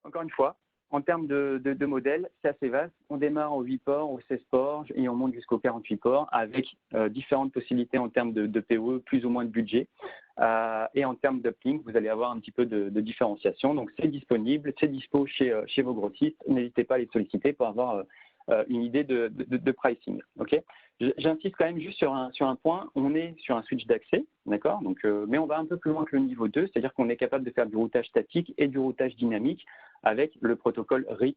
Encore une fois, en termes de modèles, c'est assez vaste. On démarre au 8 ports, au 16 ports et on monte jusqu'au 48 ports avec différentes possibilités en termes de PoE, plus ou moins de budget. Et en termes d'uplink, vous allez avoir un petit peu de différenciation. Donc, c'est disponible, c'est dispo chez vos grossistes. N'hésitez pas à les solliciter pour avoir une idée de pricing. Okay. J'insiste quand même juste sur un point. On est sur un switch d'accès, d'accord. Donc, mais on va un peu plus loin que le niveau 2, c'est-à-dire qu'on est capable de faire du routage statique et du routage dynamique avec le protocole RIP,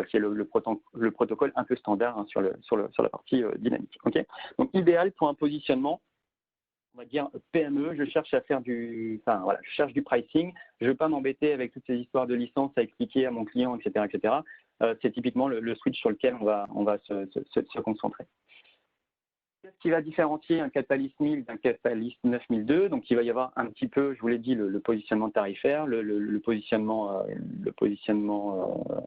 qui est le protocole un peu standard hein, sur la partie dynamique. Okay. Donc, idéal pour un positionnement, on va dire PME, je cherche à faire je cherche du pricing, je ne veux pas m'embêter avec toutes ces histoires de licence à expliquer à mon client, etc., etc. C'est typiquement le switch sur lequel on va se concentrer. Qu'est-ce qui va différencier un Catalyst 1000 d'un Catalyst 9002? Donc, il va y avoir un petit peu, je vous l'ai dit, le positionnement tarifaire, le positionnement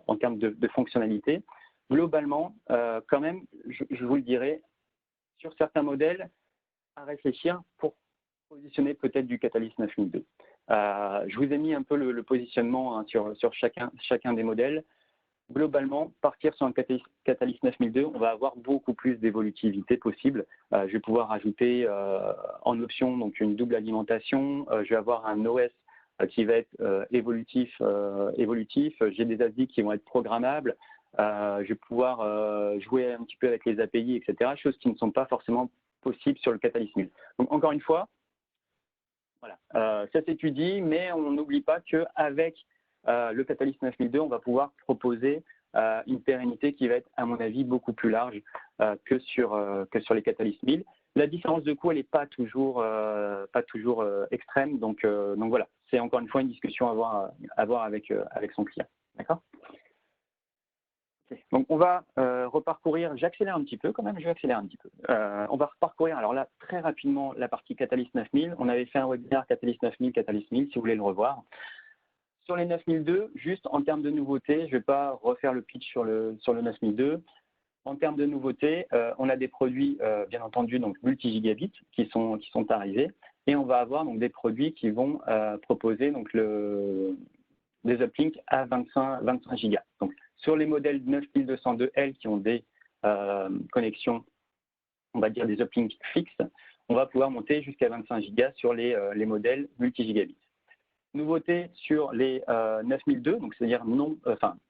en termes de fonctionnalité. Globalement, quand même, je vous le dirais, sur certains modèles, à réfléchir pour positionner peut-être du Catalyst 9002. Je vous ai mis un peu le positionnement hein, sur chacun des modèles. Globalement, partir sur un Catalyst 9002, on va avoir beaucoup plus d'évolutivité possible. Je vais pouvoir ajouter en option donc une double alimentation. Je vais avoir un OS qui va être évolutif. J'ai des ASIC qui vont être programmables. Je vais pouvoir jouer un petit peu avec les API, etc. Choses qui ne sont pas forcément possibles sur le Catalyst 1000. Donc, encore une fois, voilà, ça s'étudie, mais on n'oublie pas qu'avec le Catalyst 9002, on va pouvoir proposer une pérennité qui va être, à mon avis, beaucoup plus large que sur les Catalyst 1000. La différence de coût, elle n'est pas toujours extrême, donc voilà, c'est encore une fois une discussion à avoir avec son client. D'accord ? Okay. Donc, on va reparcourir, j'accélère un petit peu quand même, je vais accélérer un petit peu. On va reparcourir, alors là, très rapidement, la partie Catalyst 9000. On avait fait un webinaire Catalyst 9000, Catalyst 1000, si vous voulez le revoir. Sur les 9002, juste en termes de nouveautés, je ne vais pas refaire le pitch sur le 9002. En termes de nouveautés, on a des produits, bien entendu, donc multi-gigabits qui sont arrivés. Et on va avoir donc des produits qui vont proposer donc, des uplinks à 25 gigas. Donc, sur les modèles 9202L qui ont des connexions, on va dire des uplinks fixes, on va pouvoir monter jusqu'à 25 gigas sur les modèles multi-gigabits. Nouveauté sur les 9002, donc c'est-à-dire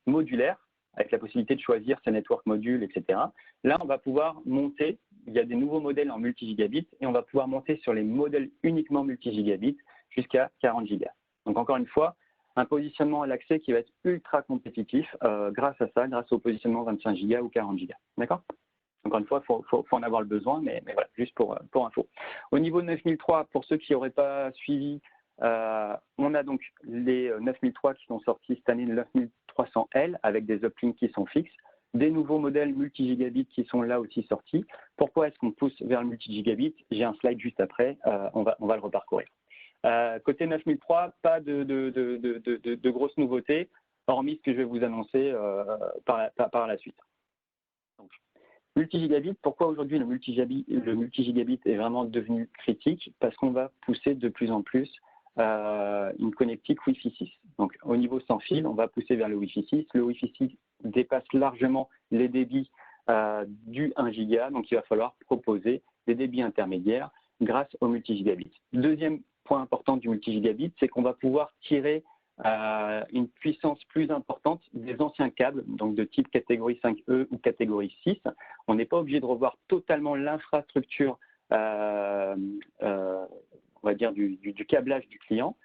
modulaires, avec la possibilité de choisir ses network modules, etc. Là, on va pouvoir monter, il y a des nouveaux modèles en multi-gigabits, et on va pouvoir monter sur les modèles uniquement multi-gigabits jusqu'à 40 gigas. Donc encore une fois, un positionnement à l'accès qui va être ultra compétitif grâce à ça, grâce au positionnement 25 gigas ou 40 gigas. D'accord? Encore une fois, il faut en avoir le besoin, mais voilà, juste pour info. Au niveau de 9003, pour ceux qui n'auraient pas suivi, on a donc les 9003 qui sont sortis cette année, le 9300L, avec des uplinks qui sont fixes, des nouveaux modèles multi-gigabits qui sont là aussi sortis. Pourquoi est-ce qu'on pousse vers le multi-gigabit? J'ai un slide juste après, on va le reparcourir. Côté 9003, pas de grosses nouveautés, hormis ce que je vais vous annoncer par la suite. Donc, multi-gigabit, pourquoi aujourd'hui le multi-gigabit est vraiment devenu critique? Parce qu'on va pousser de plus en plus une connectique Wi-Fi 6. Donc, au niveau sans fil, on va pousser vers le Wi-Fi 6. Le Wi-Fi 6 dépasse largement les débits du 1 giga, donc il va falloir proposer des débits intermédiaires grâce au multi-gigabit. Deuxième point important du multi-gigabit, c'est qu'on va pouvoir tirer une puissance plus importante des anciens câbles, donc de type catégorie 5E ou catégorie 6. On n'est pas obligé de revoir totalement l'infrastructure, on va dire, du câblage du client.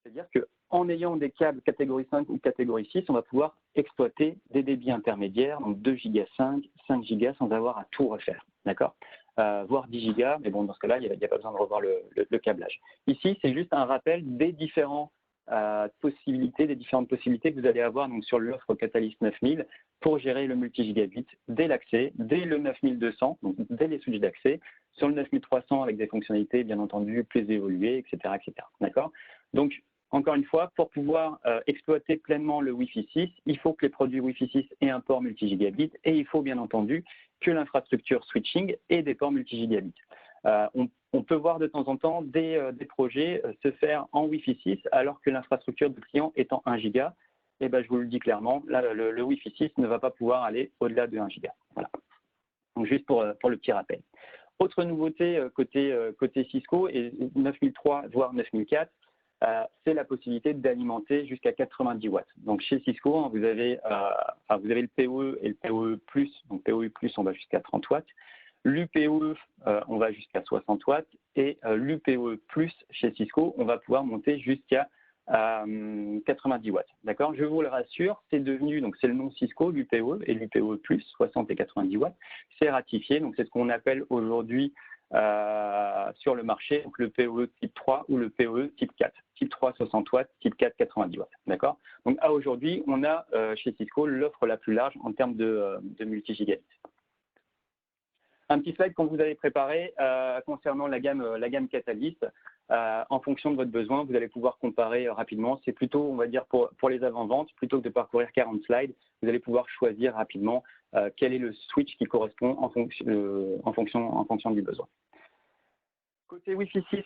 C'est-à-dire qu'en ayant des câbles catégorie 5 ou catégorie 6, on va pouvoir exploiter des débits intermédiaires, donc 2 gigas 5 gigas sans avoir à tout refaire, d'accord, voire 10 gigas, mais bon, dans ce cas-là, il n'y a pas besoin de revoir le câblage. Ici, c'est juste un rappel des différentes possibilités que vous allez avoir donc, sur l'offre Catalyst 9000 pour gérer le multi-gigabit dès l'accès, dès le 9200, donc dès les switches d'accès, sur le 9300 avec des fonctionnalités bien entendu plus évoluées, etc. D'accord? Donc, encore une fois, pour pouvoir exploiter pleinement le Wi-Fi 6, il faut que les produits Wi-Fi 6 aient un port multi-gigabit et il faut bien entendu que l'infrastructure switching ait des ports multi-gigabit. On peut voir de temps en temps des projets se faire en Wi-Fi 6 alors que l'infrastructure du client est en 1 giga. Et ben, je vous le dis clairement, là, le Wi-Fi 6 ne va pas pouvoir aller au-delà de 1 giga. Voilà. Donc, juste pour le petit rappel. Autre nouveauté côté Cisco, et 9003 voire 9004, c'est la possibilité d'alimenter jusqu'à 90 watts. Donc chez Cisco, vous avez le PoE et le PoE+. Donc PoE+, on va jusqu'à 30 watts. L'UPoE, on va jusqu'à 60 watts. Et l'UPoE+, chez Cisco, on va pouvoir monter jusqu'à 90 watts. D'accord? Je vous le rassure, c'est devenu, donc c'est le nom Cisco, l'UPoE et l'UPoE+, 60 et 90 watts. C'est ratifié, donc c'est ce qu'on appelle aujourd'hui sur le marché, donc le PoE type 3 ou le PoE type 4. Type 3, 60 watts, type 4, 90 watts. D'accord? Donc à aujourd'hui, on a chez Cisco l'offre la plus large en termes de multi-gigabits. Un petit slide qu'on vous avait préparé concernant la gamme Catalyst. En fonction de votre besoin, vous allez pouvoir comparer rapidement. C'est plutôt, on va dire, pour les avant-ventes, plutôt que de parcourir 40 slides, vous allez pouvoir choisir rapidement quel est le switch qui correspond en fonction du besoin. Côté Wi-Fi 6,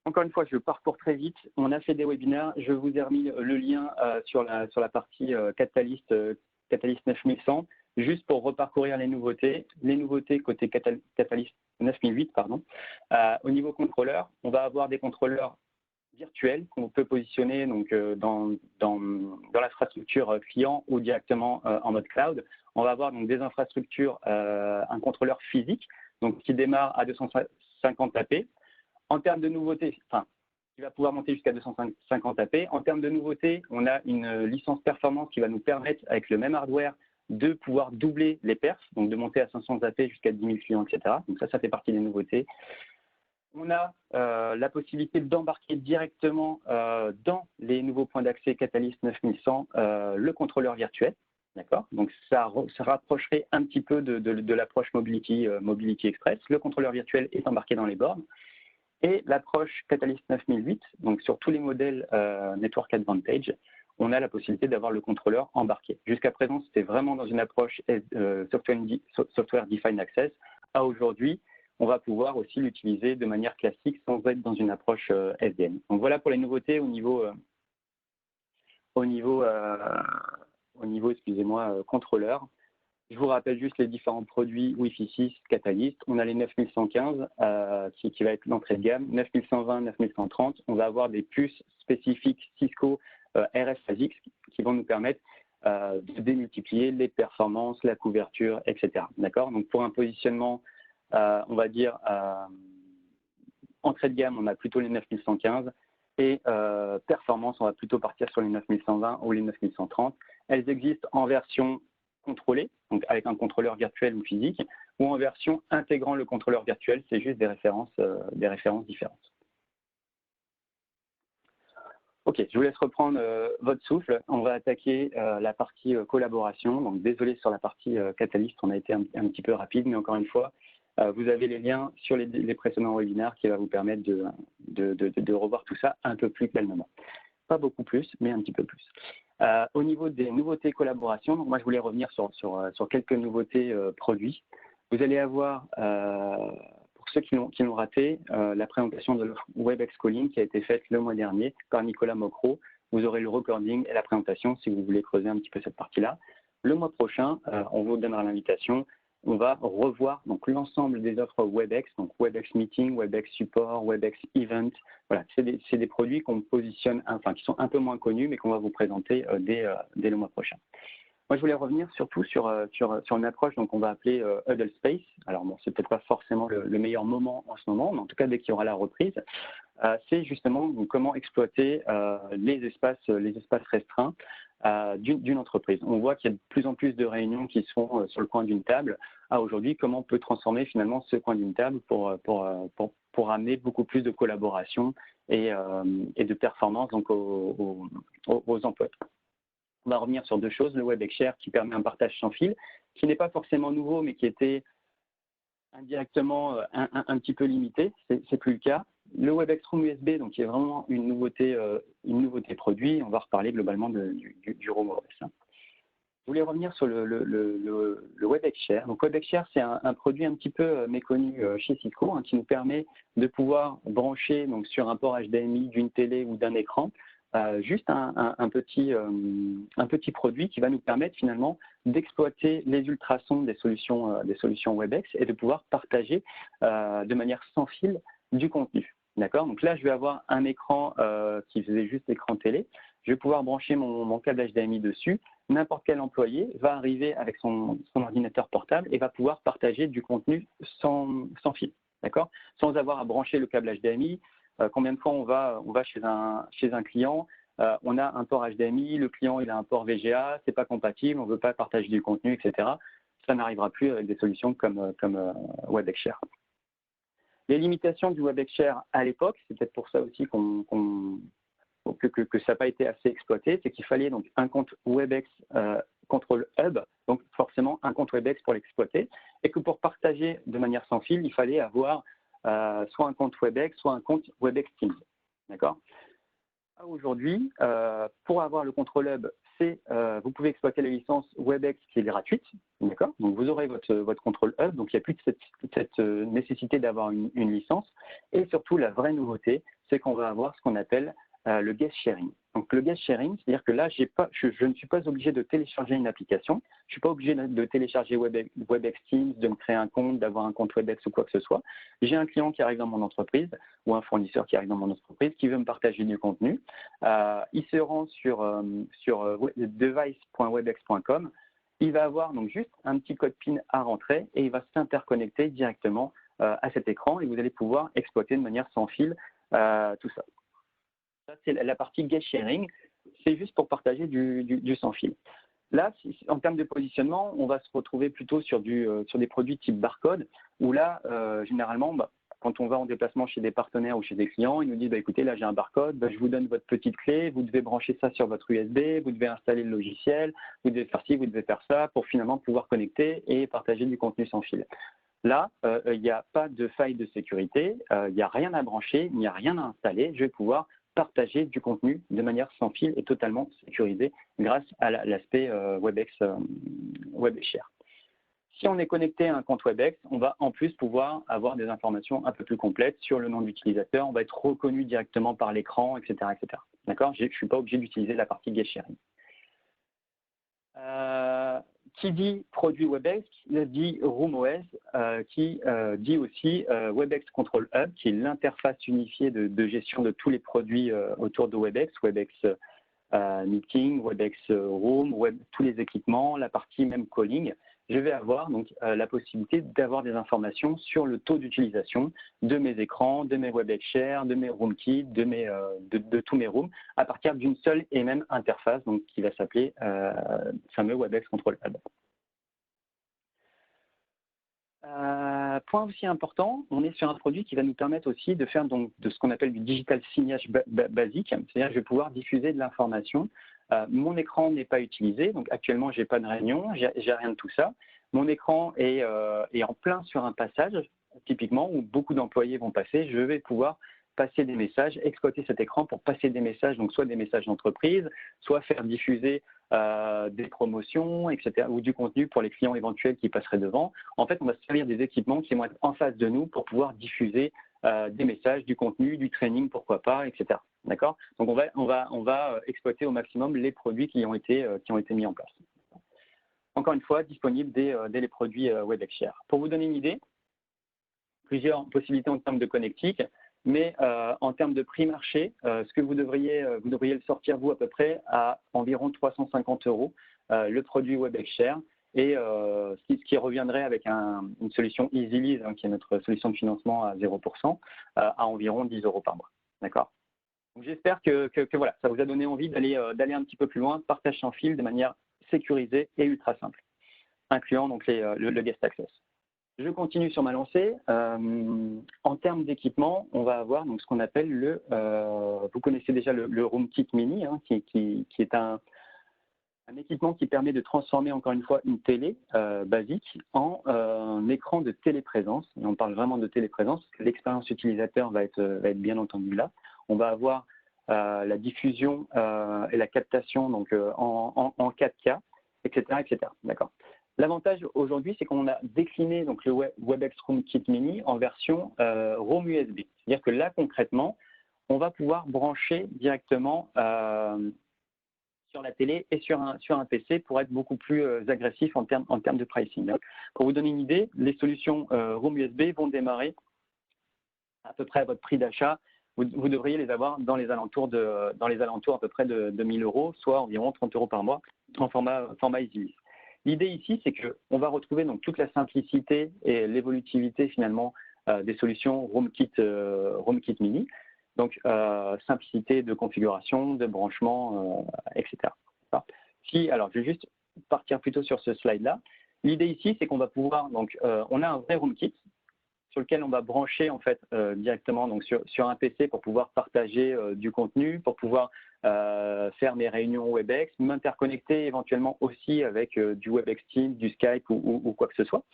encore une fois, je parcours très vite. On a fait des webinaires. Je vous ai remis le lien sur la partie Catalyst 9100, juste pour reparcourir les nouveautés. Les nouveautés côté Catalyst 9008, pardon. Au niveau contrôleur, on va avoir des contrôleurs virtuels qu'on peut positionner donc, dans l'infrastructure client ou directement en mode cloud. On va avoir donc des infrastructures, un contrôleur physique donc, qui démarre à 250 AP. En termes de nouveautés, il va pouvoir monter jusqu'à 250 AP. En termes de nouveautés, on a une licence performance qui va nous permettre, avec le même hardware, de pouvoir doubler les perfs, donc de monter à 500 AP jusqu'à 10 000 clients, etc. Donc ça fait partie des nouveautés. On a la possibilité d'embarquer directement dans les nouveaux points d'accès Catalyst 9100 le contrôleur virtuel. D'accord? Donc, ça rapprocherait un petit peu de l'approche Mobility Express. Le contrôleur virtuel est embarqué dans les bornes. Et l'approche Catalyst 9008, donc sur tous les modèles Network Advantage, on a la possibilité d'avoir le contrôleur embarqué. Jusqu'à présent, c'était vraiment dans une approche Software Defined Access. À aujourd'hui, on va pouvoir aussi l'utiliser de manière classique sans être dans une approche SDN. Donc voilà pour les nouveautés au niveau excusez-moi, contrôleur. Je vous rappelle juste les différents produits Wi-Fi 6 Catalyst. On a les 9115 qui va être l'entrée de gamme, 9120, 9130. On va avoir des puces spécifiques Cisco RF-ASIC qui vont nous permettre de démultiplier les performances, la couverture, etc. D'accord? Donc pour un positionnement, on va dire entrée de gamme, on a plutôt les 9115 et performance, on va plutôt partir sur les 9120 ou les 9130. Elles existent en version contrôlée, donc avec un contrôleur virtuel ou physique, ou en version intégrant le contrôleur virtuel, c'est juste des références différentes. Ok, je vous laisse reprendre votre souffle. On va attaquer la partie collaboration. Donc désolé sur la partie Catalyst, on a été un petit peu rapide, mais encore une fois, vous avez les liens sur les précédents webinaires qui va vous permettre de revoir tout ça un peu plus calmement. Pas beaucoup plus, mais un petit peu plus. Au niveau des nouveautés collaboration, donc moi je voulais revenir sur quelques nouveautés produits. Vous allez avoir, pour ceux qui l'ont raté, la présentation de l'offre WebEx Calling qui a été faite le mois dernier par Nicolas Mocro. Vous aurez le recording et la présentation si vous voulez creuser un petit peu cette partie-là. Le mois prochain, on vous donnera l'invitation. On va revoir donc l'ensemble des offres WebEx, donc WebEx Meeting, WebEx Support, WebEx Event. Voilà, c'est des produits qu'on positionne, enfin qui sont un peu moins connus, mais qu'on va vous présenter dès le mois prochain. Moi, je voulais revenir surtout sur une approche donc on va appeler Huddle Space. Alors bon, c'est peut-être pas forcément le meilleur moment en ce moment, mais en tout cas dès qu'il y aura la reprise, c'est justement donc, comment exploiter les espaces restreints d'une entreprise. On voit qu'il y a de plus en plus de réunions qui sont sur le coin d'une table. Aujourd'hui, comment on peut transformer finalement ce coin d'une table pour amener beaucoup plus de collaboration et de performance donc aux employés. On va revenir sur deux choses, le WebEx Share qui permet un partage sans fil, qui n'est pas forcément nouveau, mais qui était indirectement un petit peu limité, c'est plus le cas. Le WebEx Room USB, donc qui est vraiment une nouveauté produit, on va reparler globalement du Room OS. Je voulais revenir sur le WebEx Share. Donc WebEx Share, c'est un produit un petit peu méconnu chez Cisco, qui nous permet de pouvoir brancher donc, sur un port HDMI d'une télé ou d'un écran, juste un petit produit qui va nous permettre finalement d'exploiter les ultrasons des solutions WebEx et de pouvoir partager de manière sans fil du contenu. D'accord? Donc là, je vais avoir un écran qui faisait juste écran télé. Je vais pouvoir brancher mon câble HDMI dessus. N'importe quel employé va arriver avec son ordinateur portable et va pouvoir partager du contenu sans fil. D'accord? Sans avoir à brancher le câble HDMI. Combien de fois on va chez un client, on a un port HDMI, le client il a un port VGA, c'est pas compatible, on veut pas partager du contenu, etc. Ça n'arrivera plus avec des solutions comme WebEx Share. Les limitations du WebEx Share à l'époque, c'est peut-être pour ça aussi que ça n'a pas été assez exploité, c'est qu'il fallait donc un compte WebEx Control Hub, donc forcément un compte WebEx pour l'exploiter, et que pour partager de manière sans fil, il fallait avoir soit un compte WebEx, soit un compte WebEx Teams. D'accord? Aujourd'hui, pour avoir le contrôle hub, vous pouvez exploiter la licence WebEx qui est gratuite. D'accord? Donc vous aurez votre contrôle hub, donc il n'y a plus de cette nécessité d'avoir une licence. Et surtout, la vraie nouveauté, c'est qu'on va avoir ce qu'on appelle le guest sharing. Donc le guest sharing, c'est-à-dire que là, je ne suis pas obligé de télécharger une application, je ne suis pas obligé de télécharger WebEx Teams, de me créer un compte, d'avoir un compte WebEx ou quoi que ce soit. J'ai un client qui arrive dans mon entreprise ou un fournisseur qui arrive dans mon entreprise qui veut me partager du contenu. Il se rend sur device.webex.com. Il va avoir donc juste un petit code PIN à rentrer et il va s'interconnecter directement à cet écran et vous allez pouvoir exploiter de manière sans fil tout ça. Ça, c'est la partie guest sharing, c'est juste pour partager du sans fil. Là, en termes de positionnement, on va se retrouver plutôt sur des produits type barcode, où là, généralement, quand on va en déplacement chez des partenaires ou chez des clients, ils nous disent, écoutez, là j'ai un barcode, je vous donne votre petite clé, vous devez brancher ça sur votre USB, vous devez installer le logiciel, vous devez faire ci, vous devez faire ça pour finalement pouvoir connecter et partager du contenu sans fil. Là, il n'y a pas de faille de sécurité, il n'y a rien à brancher, il n'y a rien à installer, je vais pouvoir partager du contenu de manière sans fil et totalement sécurisée grâce à l'aspect WebEx Share. Si on est connecté à un compte WebEx, on va en plus pouvoir avoir des informations un peu plus complètes sur le nom de l'utilisateur, on va être reconnu directement par l'écran, etc. etc. D'accord ? Je ne suis pas obligé d'utiliser la partie Guest Sharing. Qui dit produit WebEx, dit RoomOS, qui dit aussi WebEx Control Hub, qui est l'interface unifiée de gestion de tous les produits autour de WebEx, WebEx Meeting, WebEx Room, tous les équipements, la partie même calling. Je vais avoir donc la possibilité d'avoir des informations sur le taux d'utilisation de mes écrans, de mes WebEx Share, de mes RoomKit, de tous mes rooms, à partir d'une seule et même interface, donc qui va s'appeler fameux WebEx Control Hub. Point aussi important, on est sur un produit qui va nous permettre aussi de faire donc de ce qu'on appelle du digital signage basique, c'est-à-dire que je vais pouvoir diffuser de l'information. Mon écran n'est pas utilisé, donc actuellement je n'ai pas de réunion, j'ai rien de tout ça. Mon écran est en plein sur un passage, typiquement, où beaucoup d'employés vont passer. Je vais pouvoir passer des messages, exploiter cet écran pour passer des messages, donc soit des messages d'entreprise, soit faire diffuser des promotions, etc., ou du contenu pour les clients éventuels qui passeraient devant. En fait, on va se servir des équipements qui vont être en face de nous pour pouvoir diffuser des messages, du contenu, du training, pourquoi pas, etc. D'accord ? Donc, on va exploiter au maximum les produits qui ont été mis en place. Encore une fois, disponible dès les produits WebEx Share. Pour vous donner une idée, plusieurs possibilités en termes de connectique, mais en termes de prix marché, ce que vous devriez le sortir, vous, à peu près, à environ 350 €, le produit WebEx Share, et ce qui reviendrait avec une solution EasyLease, hein, qui est notre solution de financement à 0%, à environ 10 € par mois. D'accord ? Donc j'espère que voilà, ça vous a donné envie d'aller un petit peu plus loin, partage sans fil de manière sécurisée et ultra simple, incluant donc le Guest Access. Je continue sur ma lancée. En termes d'équipement, on va avoir donc ce qu'on appelle vous connaissez déjà le RoomKit Mini, hein, qui est un équipement qui permet de transformer encore une fois une télé basique en un écran de téléprésence. Et on parle vraiment de téléprésence parce que l'expérience utilisateur va être bien entendu là. On va avoir la diffusion et la captation donc en 4K, etc., etc. D'accord. L'avantage aujourd'hui, c'est qu'on a décliné donc, le WebEx RoomKit Mini en version Room USB. C'est-à-dire que là, concrètement, on va pouvoir brancher directement sur la télé et sur un PC pour être beaucoup plus agressif en termes de pricing. Donc, pour vous donner une idée, les solutions Room USB vont démarrer à peu près à votre prix d'achat. Vous devriez les avoir dans les alentours à peu près de 1 000 €, soit environ 30 € par mois en format EasyLease. L'idée ici, c'est qu'on va retrouver donc toute la simplicité et l'évolutivité finalement des solutions RoomKit Mini. Donc, simplicité de configuration, de branchement, etc. Alors, je vais juste partir plutôt sur ce slide-là. L'idée ici, c'est qu'on va pouvoir, donc, on a un vrai RoomKit sur lequel on va brancher en fait directement donc sur un PC pour pouvoir partager du contenu, pour pouvoir faire mes réunions WebEx, m'interconnecter éventuellement aussi avec du WebEx Teams, du Skype ou quoi que ce soit.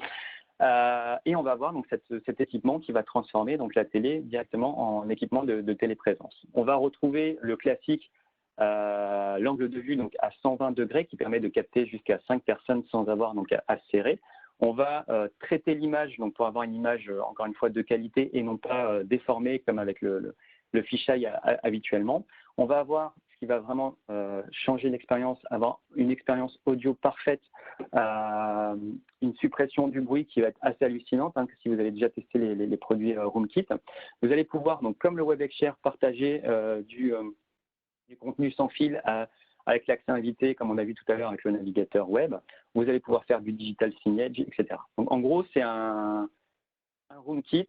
Et on va avoir donc cet équipement qui va transformer donc la télé directement en équipement de téléprésence. On va retrouver le classique l'angle de vue donc à 120 degrés qui permet de capter jusqu'à 5 personnes sans avoir donc à serrer. On va traiter l'image donc pour avoir une image encore une fois de qualité et non pas déformée comme avec le fisheye habituellement. On va avoir ce qui va vraiment changer l'expérience, avoir une expérience audio parfaite, une suppression du bruit qui va être assez hallucinante, hein, que si vous avez déjà testé les produits RoomKit. Vous allez pouvoir, donc, comme le WebEx Share, partager du contenu sans fil avec l'accès invité, comme on a vu tout à l'heure avec le navigateur web. Vous allez pouvoir faire du digital signage, etc. Donc, en gros, c'est un RoomKit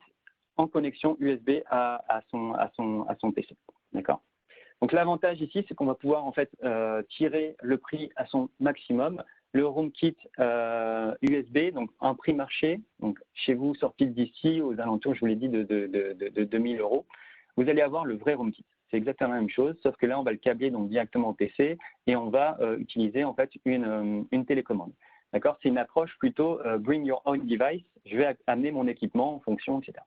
en connexion USB à son PC. D'accord ? Donc, l'avantage ici, c'est qu'on va pouvoir en fait tirer le prix à son maximum le HomeKit USB, donc un prix marché, donc chez vous sorti d'ici aux alentours, je vous l'ai dit, de 2000 €. Vous allez avoir le vrai HomeKit. C'est exactement la même chose, sauf que là, on va le câbler donc directement au PC et on va utiliser en fait une télécommande. D'accord? C'est une approche plutôt bring your own device. Je vais amener mon équipement en fonction, etc.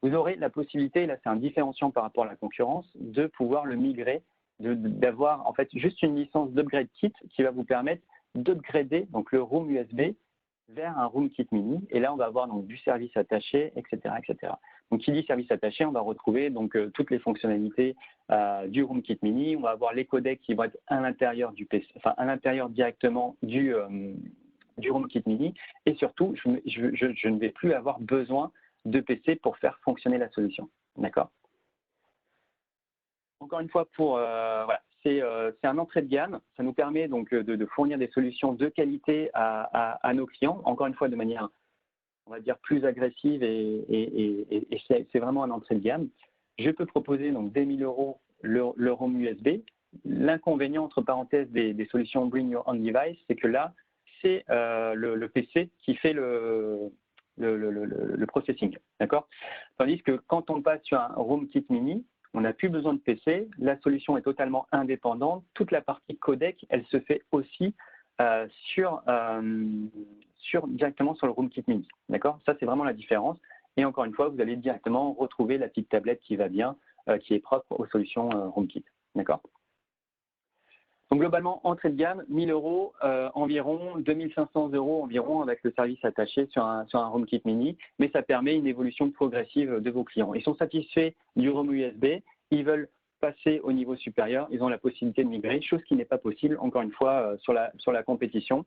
Vous aurez la possibilité, là c'est un différenciant par rapport à la concurrence, de pouvoir le migrer, d'avoir en fait juste une licence d'upgrade kit qui va vous permettre d'upgrader donc le Room USB vers un HomeKit mini. Et là, on va avoir donc du service attaché, etc., etc. Donc, qui dit service attaché, on va retrouver donc toutes les fonctionnalités du HomeKit mini. On va avoir les codecs qui vont être à l'intérieur du PC, enfin à l'intérieur directement du HomeKit mini. Et surtout, je ne vais plus avoir besoin de PC pour faire fonctionner la solution. D'accord? Encore une fois, voilà, c'est un entrée de gamme. Ça nous permet donc de fournir des solutions de qualité à nos clients, encore une fois de manière, on va dire, plus agressive et c'est vraiment un entrée de gamme. Je peux proposer donc dès 1000 € le Roam USB. L'inconvénient, entre parenthèses, des solutions Bring Your Own Device, c'est que là, c'est le PC qui fait le processing. D'accord? Tandis que quand on passe sur un HomeKit mini, on n'a plus besoin de PC, la solution est totalement indépendante. Toute la partie codec, elle se fait aussi directement sur le HomeKit mini. D'accord? Ça, c'est vraiment la différence. Et encore une fois, vous allez directement retrouver la petite tablette qui va bien, qui est propre aux solutions HomeKit. D'accord? Donc globalement, entrée de gamme, 1000 € environ, 2500 € environ avec le service attaché sur un HomeKit mini, mais ça permet une évolution progressive de vos clients. Ils sont satisfaits du Roam USB, ils veulent passer au niveau supérieur, ils ont la possibilité de migrer, chose qui n'est pas possible, encore une fois, sur la compétition.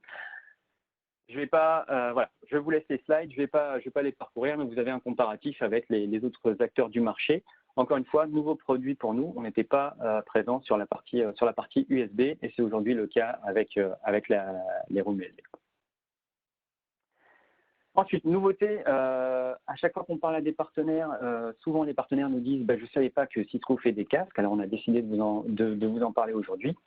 Je vais pas, voilà, je vous laisse les slides, je vais pas les parcourir, mais vous avez un comparatif avec les autres acteurs du marché. Encore une fois, nouveau produit pour nous, on n'était pas présent sur la partie USB et c'est aujourd'hui le cas avec les Roam USB. Ensuite, nouveauté, à chaque fois qu'on parle à des partenaires, souvent les partenaires nous disent je ne savais pas que Cisco fait des casques, alors on a décidé de vous en parler aujourd'hui.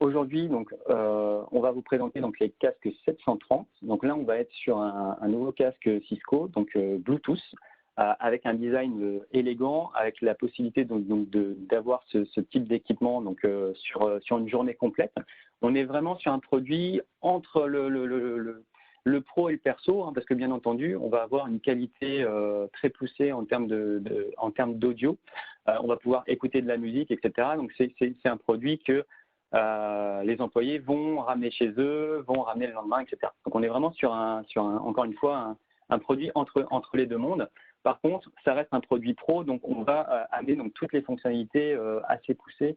Aujourd'hui, donc, on va vous présenter donc, les casques 730. Donc là, on va être sur un nouveau casque Cisco, donc Bluetooth, avec un design élégant, avec la possibilité d'avoir ce type d'équipement sur une journée complète. On est vraiment sur un produit entre le pro et le perso, hein, parce que bien entendu, on va avoir une qualité très poussée en termes d'audio. On va pouvoir écouter de la musique, etc. Donc c'est un produit que les employés vont ramener chez eux, vont ramener le lendemain, etc. Donc on est vraiment sur encore une fois, un produit entre les deux mondes. Par contre, ça reste un produit pro, donc on va amener donc, toutes les fonctionnalités assez poussées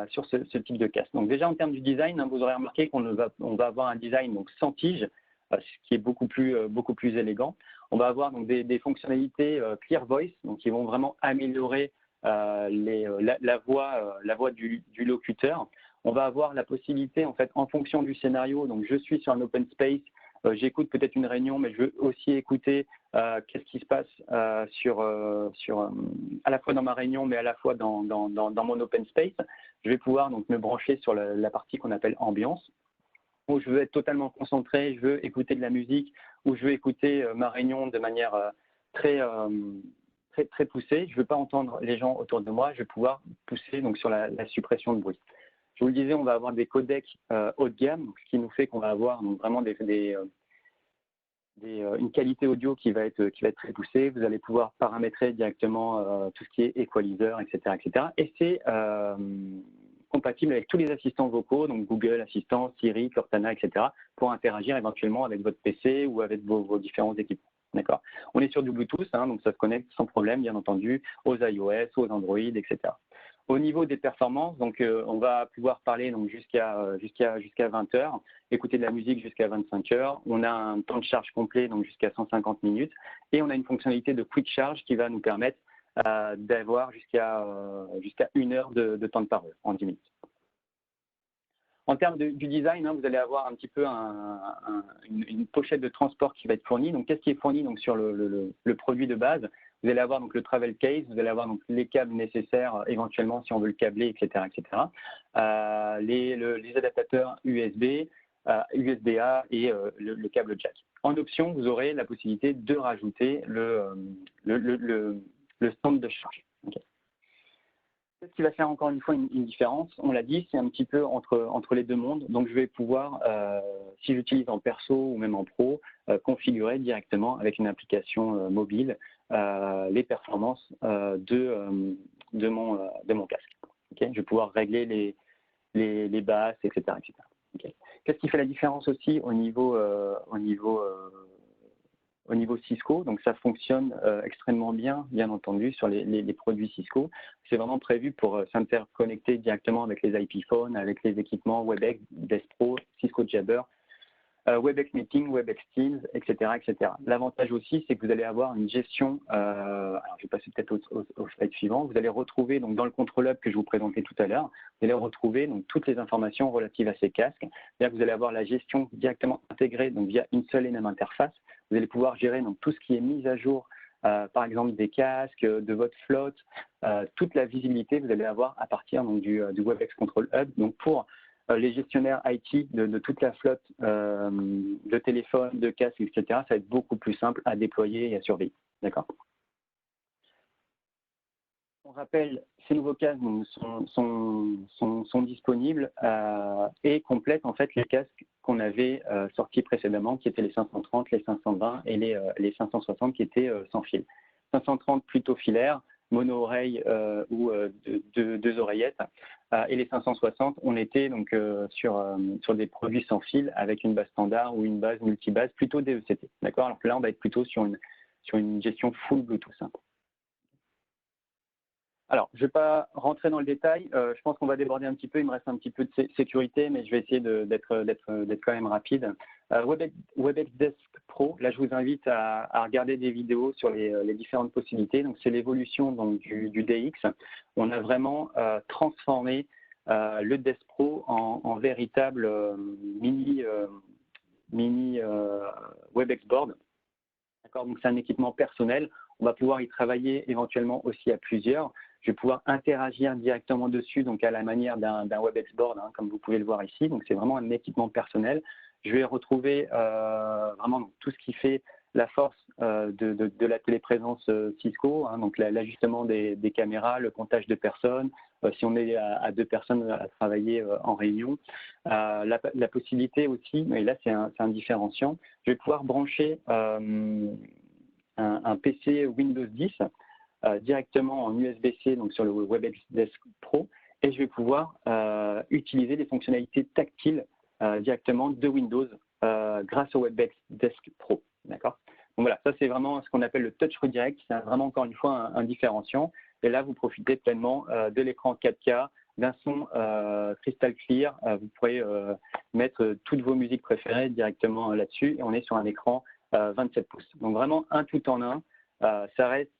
sur ce type de casque. Donc déjà en termes du design, hein, vous aurez remarqué qu'on va avoir un design donc sans tige, ce qui est beaucoup plus élégant. On va avoir donc des fonctionnalités Clear Voice, donc qui vont vraiment améliorer la voix du locuteur. On va avoir la possibilité, en fait, en fonction du scénario, donc je suis sur un open space, j'écoute peut-être une réunion, mais je veux aussi écouter qu'est-ce qui se passe à la fois dans ma réunion, mais à la fois dans mon open space. Je vais pouvoir donc me brancher sur la partie qu'on appelle ambiance, où je veux être totalement concentré, je veux écouter de la musique, où je veux écouter ma réunion de manière très poussée. Je ne veux pas entendre les gens autour de moi, je vais pouvoir pousser donc, sur la suppression de bruit. Je vous le disais, on va avoir des codecs haut de gamme, ce qui nous fait qu'on va avoir donc, vraiment une qualité audio qui va être très poussée. Vous allez pouvoir paramétrer directement tout ce qui est equalizer, etc. etc. Et c'est compatible avec tous les assistants vocaux, donc Google Assistant, Siri, Cortana, etc., pour interagir éventuellement avec votre PC ou avec vos différents équipements. D'accord. On est sur du Bluetooth, hein, donc ça se connecte sans problème, bien entendu, aux iOS, aux Android, etc. Au niveau des performances, donc on va pouvoir parler donc jusqu'à 20 heures, écouter de la musique jusqu'à 25 heures. On a un temps de charge complet donc jusqu'à 150 minutes et on a une fonctionnalité de quick charge qui va nous permettre d'avoir jusqu'à 1 heure de temps de parole en 10 minutes. En termes du design, hein, vous allez avoir un petit peu une pochette de transport qui va être fournie. Donc, qu'est-ce qui est fourni donc, sur le produit de base? Vous allez avoir donc le travel case, vous allez avoir donc les câbles nécessaires éventuellement si on veut le câbler, etc., etc. Les adaptateurs USB, USB-A et le câble jack. En option, vous aurez la possibilité de rajouter le stand de charge. Okay. Ce qui va faire encore une fois une différence, on l'a dit, c'est un petit peu entre les deux mondes. Donc, je vais pouvoir, si j'utilise en perso ou même en pro, configurer directement avec une application mobile les performances de mon casque. Okay. Je vais pouvoir régler les basses, etc. etc. Okay. Qu'est-ce qui fait la différence aussi au niveau Cisco? Donc ça fonctionne extrêmement bien entendu sur les produits Cisco. C'est vraiment prévu pour s'interconnecter directement avec les IP phones, avec les équipements WebEx, Despro, Cisco Jabber, WebEx Meeting, WebEx Teams, etc. etc. L'avantage aussi, c'est que vous allez avoir une gestion, alors je vais passer peut-être au slide suivant, vous allez retrouver donc, dans le Control Hub que je vous présentais tout à l'heure, vous allez retrouver donc, toutes les informations relatives à ces casques. C'est-à-dire que vous allez avoir la gestion directement intégrée donc, via une seule et même interface. Vous allez pouvoir gérer donc, tout ce qui est mis à jour, par exemple des casques, de votre flotte, toute la visibilité vous allez avoir à partir donc, du WebEx Control Hub. Donc pour les gestionnaires IT de toute la flotte de téléphones, de casques, etc., ça va être beaucoup plus simple à déployer et à surveiller. D'accord ? On rappelle, ces nouveaux casques sont disponibles et complètent en fait les casques qu'on avait sortis précédemment, qui étaient les 530, les 520 et les 560 qui étaient sans fil. 530 plutôt filaire, mono-oreille ou deux oreillettes, et les 560, on était donc sur des produits sans fil avec une base standard ou une base multibase, plutôt DECT. D'accord ? Alors que là, on va être plutôt sur une gestion full Bluetooth. Alors, je ne vais pas rentrer dans le détail. Je pense qu'on va déborder un petit peu. Il me reste un petit peu de sécurité, mais je vais essayer d'être quand même rapide. WebEx Desk Pro, là, je vous invite à regarder des vidéos sur les différentes possibilités. Donc, c'est l'évolution du DX. On a vraiment transformé le Desk Pro en véritable mini WebEx Board. D'accord ? Donc, c'est un équipement personnel. On va pouvoir y travailler éventuellement aussi à plusieurs. Je vais pouvoir interagir directement dessus, donc à la manière d'un WebEx Board, hein, comme vous pouvez le voir ici. Donc, c'est vraiment un équipement personnel. Je vais retrouver vraiment tout ce qui fait la force de la téléprésence Cisco, hein, donc l'ajustement des caméras, le comptage de personnes, si on est à 2 personnes à travailler en réunion. La possibilité aussi, et là c'est un différenciant, je vais pouvoir brancher un PC Windows 10 directement en USB-C, donc sur le WebEx Desk Pro, et je vais pouvoir utiliser des fonctionnalités tactiles directement de Windows grâce au WebEx Desk Pro. D'accord ? Donc voilà, ça c'est vraiment ce qu'on appelle le Touch Redirect, c'est vraiment encore une fois un différenciant. Et là, vous profitez pleinement de l'écran 4K, d'un son crystal clear. Vous pourrez mettre toutes vos musiques préférées directement là-dessus, et on est sur un écran 27 pouces. Donc vraiment un tout en un. Ça reste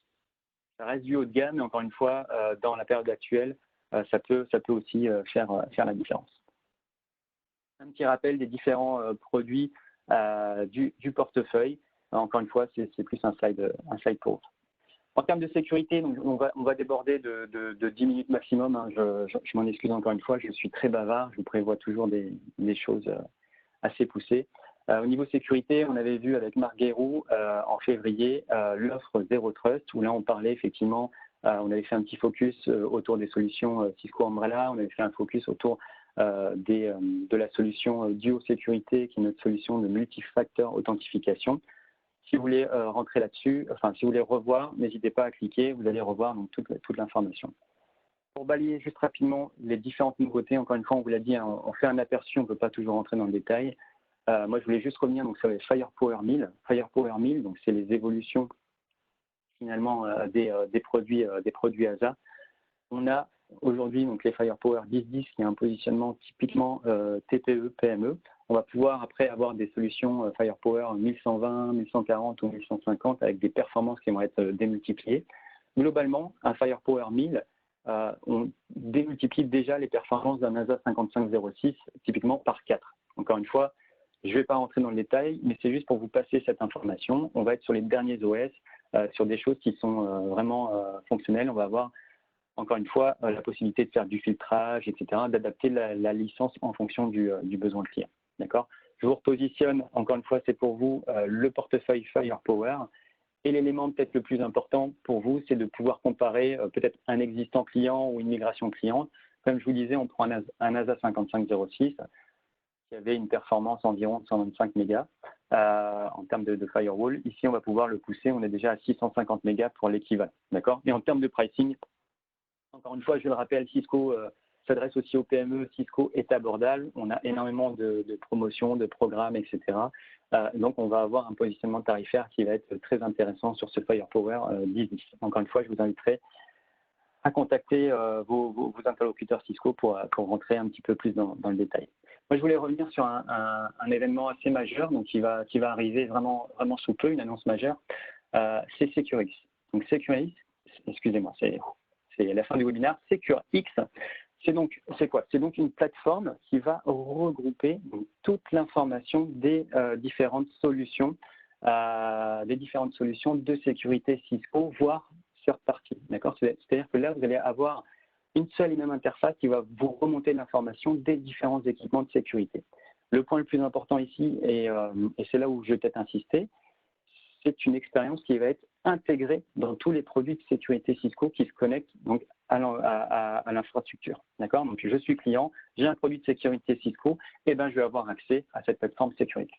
du haut de gamme, mais encore une fois, dans la période actuelle, ça peut aussi faire la différence. Un petit rappel des différents produits du portefeuille. Encore une fois, c'est plus un slide pour autre. En termes de sécurité, donc on va déborder de 10 minutes maximum. Hein. Je m'en excuse encore une fois, je suis très bavard, je vous prévois toujours des choses assez poussées. Au niveau sécurité, on avait vu avec Marc Guéroux en février l'offre Zero Trust, où là on parlait effectivement, on avait fait un petit focus autour des solutions Cisco Umbrella, on avait fait un focus autour de la solution Duo Sécurité, qui est notre solution de multifacteur authentification. Si vous voulez rentrer là-dessus, enfin si vous voulez revoir, n'hésitez pas à cliquer, vous allez revoir donc, toute l'information. Pour balayer juste rapidement les différentes nouveautés, encore une fois, on vous l'a dit, hein, on fait un aperçu, on ne peut pas toujours rentrer dans le détail. Moi, je voulais juste revenir donc, sur les Firepower 1000. Firepower 1000, donc c'est les évolutions finalement des produits ASA. On a aujourd'hui donc les Firepower 1010 qui est un positionnement typiquement TPE, PME. On va pouvoir après avoir des solutions Firepower 1120, 1140 ou 1150 avec des performances qui vont être démultipliées. Globalement, un Firepower 1000, on démultiplie déjà les performances d'un ASA 5506 typiquement par 4. Encore une fois, je ne vais pas rentrer dans le détail, mais c'est juste pour vous passer cette information. On va être sur les derniers OS sur des choses qui sont vraiment fonctionnelles. On va avoir, encore une fois, la possibilité de faire du filtrage, etc., d'adapter la licence en fonction du besoin client. D'accord? Je vous repositionne, encore une fois, c'est pour vous le portefeuille Firepower. Et l'élément peut-être le plus important pour vous, c'est de pouvoir comparer peut-être un existant client ou une migration client. Comme je vous disais, on prend un NASA 5506 qui avait une performance environ de 125 mégas en termes de firewall. Ici, on va pouvoir le pousser. On est déjà à 650 mégas pour l'équivalent. D'accord? Et en termes de pricing, encore une fois, je le rappelle, Cisco s'adresse aussi aux PME. Cisco est abordable. On a énormément de promotions, de programmes, etc. Donc, on va avoir un positionnement tarifaire qui va être très intéressant sur ce Firepower 10. Encore une fois, je vous inviterai à contacter vos interlocuteurs Cisco pour rentrer un petit peu plus dans le détail. Moi, je voulais revenir sur un événement assez majeur, donc qui va arriver vraiment sous peu, une annonce majeure, c'est SecureX. Donc SecureX, excusez-moi, c'est la fin du webinaire. SecureX, c'est quoi? C'est donc une plateforme qui va regrouper toute l'information des différentes solutions de sécurité Cisco, voire third party. D'accord? C'est-à-dire que là, vous allez avoir une seule et même interface qui va vous remonter l'information des différents équipements de sécurité. Le point le plus important ici, et c'est là où je vais peut-être insister, c'est une expérience qui va être intégrée dans tous les produits de sécurité Cisco qui se connectent donc à l'infrastructure. D'accord? Donc, je suis client, j'ai un produit de sécurité Cisco, et ben je vais avoir accès à cette plateforme SecureX.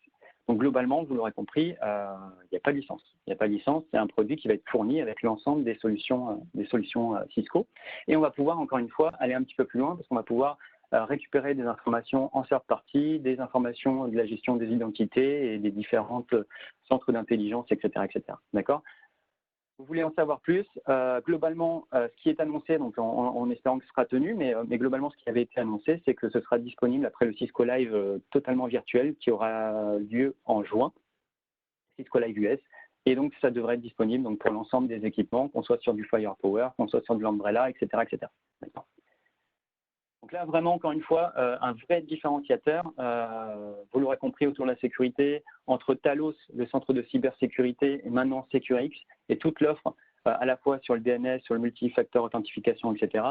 Donc, globalement, vous l'aurez compris, il n'y a pas de licence. Il n'y a pas de licence, c'est un produit qui va être fourni avec l'ensemble des solutions Cisco. Et on va pouvoir, encore une fois, aller un petit peu plus loin parce qu'on va pouvoir récupérer des informations en third party, des informations de la gestion des identités et des différents centres d'intelligence, etc., etc. D'accord? Vous voulez en savoir plus? Globalement, ce qui est annoncé, donc en espérant que ce sera tenu, mais globalement, ce qui avait été annoncé, c'est que ce sera disponible après le Cisco Live totalement virtuel qui aura lieu en juin, Cisco Live US. Et donc, ça devrait être disponible donc, pour l'ensemble des équipements, qu'on soit sur du Firepower, qu'on soit sur de l'Umbrella, etc., etc. Donc là, vraiment, encore une fois, un vrai différenciateur, vous l'aurez compris, autour de la sécurité, entre Talos, le centre de cybersécurité, et maintenant SecureX, et toute l'offre, à la fois sur le DNS, sur le multifacteur authentification, etc.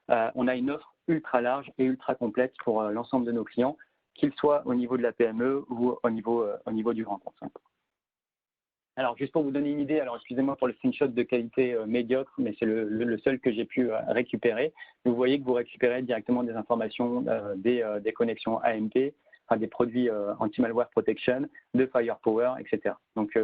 On a une offre ultra large et ultra complète pour l'ensemble de nos clients, qu'ils soient au niveau de la PME ou au niveau du grand compte. Alors, juste pour vous donner une idée, alors excusez-moi pour le screenshot de qualité médiocre, mais c'est le seul que j'ai pu récupérer. Vous voyez que vous récupérez directement des informations des connexions AMP, enfin, des produits anti-malware protection, de Firepower, etc. Donc,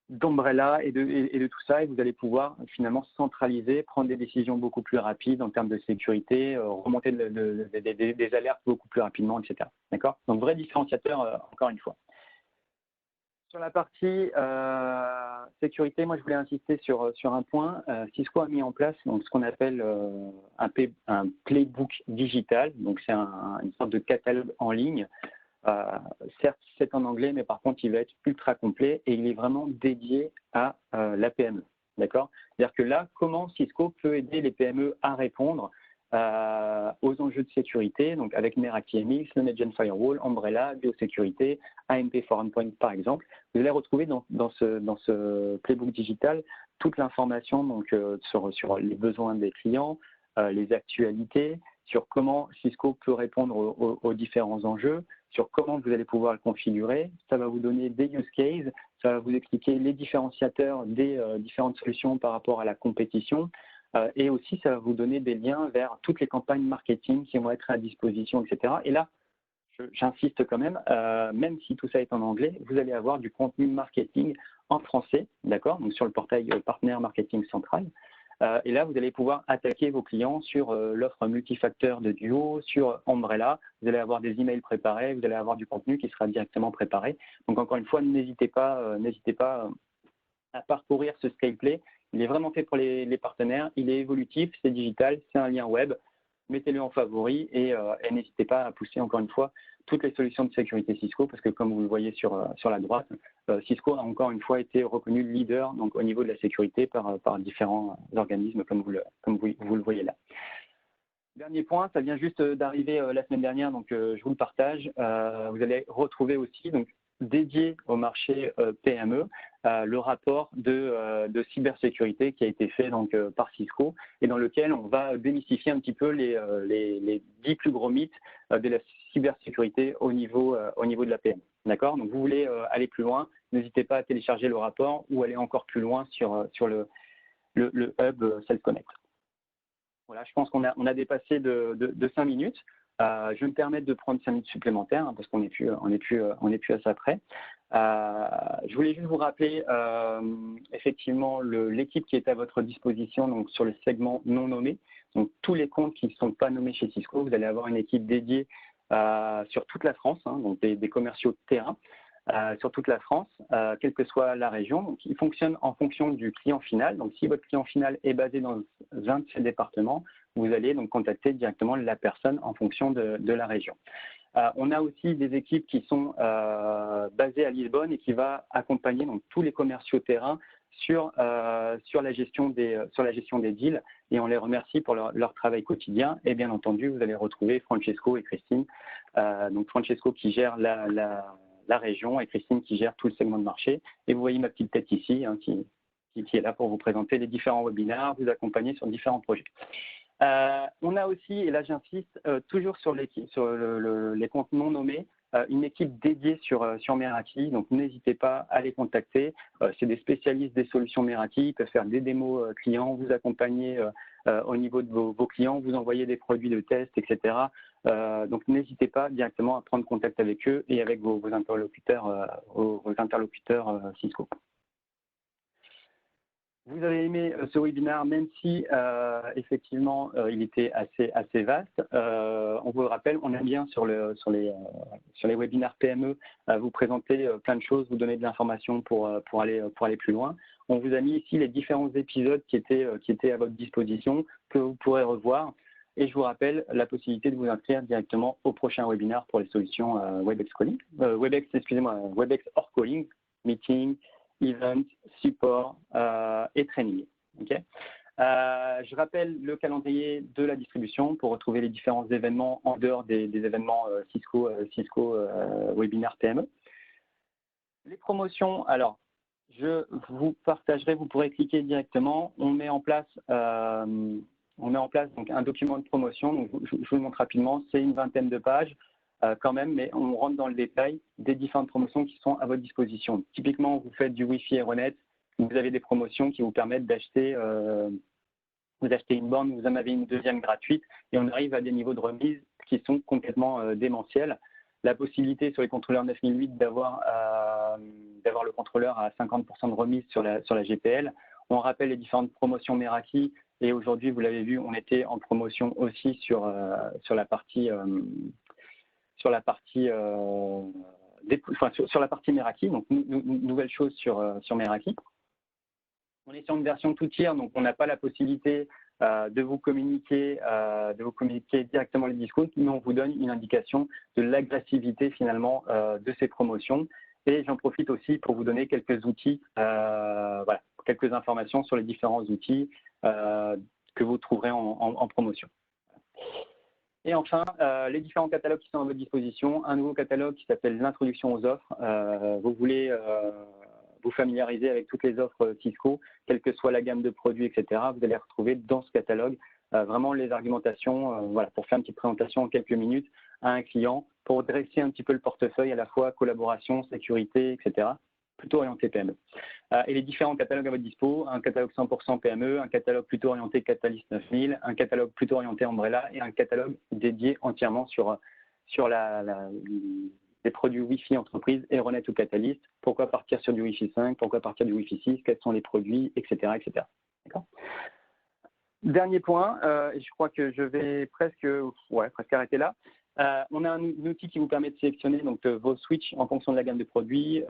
d'Umbrella et de tout ça, et vous allez pouvoir finalement centraliser, prendre des décisions beaucoup plus rapides en termes de sécurité, remonter des alertes beaucoup plus rapidement, etc. D'accord? Donc, vrai différenciateur, encore une fois. Sur la partie sécurité, moi je voulais insister sur un point. Cisco a mis en place donc, ce qu'on appelle un playbook digital. Donc c'est une sorte de catalogue en ligne. Certes, c'est en anglais, mais par contre, il va être ultra complet et il est vraiment dédié à la PME. D'accord? C'est-à-dire que là, comment Cisco peut aider les PME à répondre aux enjeux de sécurité, donc avec Meraki MX, le NetGen Firewall, Umbrella, biosécurité, AMP for Endpoint par exemple. Vous allez retrouver dans ce playbook digital toute l'information donc sur les besoins des clients, les actualités, sur comment Cisco peut répondre aux différents enjeux, sur comment vous allez pouvoir le configurer. Ça va vous donner des use cases, ça va vous expliquer les différenciateurs des différentes solutions par rapport à la compétition. Et aussi, ça va vous donner des liens vers toutes les campagnes marketing qui vont être à disposition, etc. Et là, j'insiste quand même si tout ça est en anglais, vous allez avoir du contenu marketing en français, d'accord? Donc sur le portail partenaire marketing central. Et là, vous allez pouvoir attaquer vos clients sur l'offre multifacteur de Duo, sur Umbrella. Vous allez avoir des emails préparés, vous allez avoir du contenu qui sera directement préparé. Donc encore une fois, n'hésitez pas à parcourir ce ScalePlay. Il est vraiment fait pour les partenaires, il est évolutif, c'est digital, c'est un lien web. Mettez-le en favori et n'hésitez pas à pousser encore une fois toutes les solutions de sécurité Cisco parce que comme vous le voyez sur la droite, Cisco a encore une fois été reconnu leader donc, au niveau de la sécurité par différents organismes comme vous le voyez là. Dernier point, ça vient juste d'arriver la semaine dernière, donc je vous le partage. Vous allez retrouver aussi donc, dédié au marché PME, le rapport de cybersécurité qui a été fait donc, par Cisco et dans lequel on va démystifier un petit peu les 10 plus gros mythes de la cybersécurité au niveau de la PME. D'accord? Donc, vous voulez aller plus loin, n'hésitez pas à télécharger le rapport ou aller encore plus loin sur le hub Self-Connect. Voilà, je pense qu'on a dépassé de 5 minutes. Je vais me permettre de prendre 5 minutes supplémentaires hein, parce qu'on n'est plus à ça près. Je voulais juste vous rappeler effectivement l'équipe qui est à votre disposition donc sur le segment non nommé. Donc tous les comptes qui ne sont pas nommés chez Cisco, vous allez avoir une équipe dédiée sur toute la France, hein, donc des commerciaux de terrain. Sur toute la France, quelle que soit la région. Donc, il fonctionne en fonction du client final. Donc, si votre client final est basé dans un de ces départements, vous allez donc contacter directement la personne en fonction de la région. On a aussi des équipes qui sont basées à Lisbonne et qui va accompagner donc, tous les commerciaux terrain sur la gestion des deals et on les remercie pour leur travail quotidien. Et bien entendu, vous allez retrouver Francesco et Christine. Donc, Francesco qui gère la région et Christine qui gère tout le segment de marché. Et vous voyez ma petite tête ici hein, qui est là pour vous présenter les différents webinaires, vous accompagner sur différents projets. On a aussi, et là j'insiste, toujours sur les comptes non nommés, une équipe dédiée sur Meraki, donc n'hésitez pas à les contacter. C'est des spécialistes des solutions Meraki, ils peuvent faire des démos clients, vous accompagner au niveau de vos clients, vous envoyer des produits de test, etc. Donc n'hésitez pas directement à prendre contact avec eux et avec vos interlocuteurs Cisco. Vous avez aimé ce webinaire, même si effectivement il était assez vaste. On vous le rappelle, on aime bien sur les webinaires PME vous présenter plein de choses, vous donner de l'information pour aller plus loin. On vous a mis ici les différents épisodes qui étaient à votre disposition, que vous pourrez revoir. Et je vous rappelle la possibilité de vous inscrire directement au prochain webinaire pour les solutions WebEx Calling, WebEx or Calling, Meeting, Event, Support et Training. Okay. Je rappelle le calendrier de la distribution pour retrouver les différents événements en dehors des événements Cisco Webinaire PME. Les promotions, alors, je vous partagerai, vous pourrez cliquer directement. On met en place donc un document de promotion. Donc, je vous le montre rapidement. C'est une vingtaine de pages quand même, mais on rentre dans le détail des différentes promotions qui sont à votre disposition. Typiquement, vous faites du Wi-Fi et Ronet, vous avez des promotions qui vous permettent d'acheter vous achetez une borne, vous en avez une deuxième gratuite et on arrive à des niveaux de remise qui sont complètement démentiels. La possibilité sur les contrôleurs 9008 d'avoir le contrôleur à 50% de remise sur la GPL. On rappelle les différentes promotions Meraki et aujourd'hui, vous l'avez vu, on était en promotion aussi sur la partie Meraki, donc nouvelle chose sur Meraki. On est sur une version tout tiers, donc on n'a pas la possibilité de vous communiquer directement les discounts, mais on vous donne une indication de l'agressivité finalement de ces promotions. Et j'en profite aussi pour vous donner quelques outils, quelques informations sur les différents outils que vous trouverez en promotion. Et enfin, les différents catalogues qui sont à votre disposition. Un nouveau catalogue qui s'appelle l'introduction aux offres. Vous voulez vous familiariser avec toutes les offres Cisco, quelle que soit la gamme de produits, etc. Vous allez retrouver dans ce catalogue vraiment les argumentations, pour faire une petite présentation en quelques minutes à un client, pour dresser un petit peu le portefeuille à la fois collaboration, sécurité, etc. Plutôt orienté PME. Et les différents catalogues à votre dispo, un catalogue 100% PME, un catalogue plutôt orienté Catalyst 9000, un catalogue plutôt orienté Umbrella et un catalogue dédié entièrement sur des produits Wi-Fi entreprise, Aeronet ou Catalyst, pourquoi partir sur du Wi-Fi 5, pourquoi partir du Wi-Fi 6, quels sont les produits, etc. etc. D'accord. Dernier point, je crois que je vais presque arrêter là. On a un outil qui vous permet de sélectionner donc, vos switches en fonction de la gamme de produits,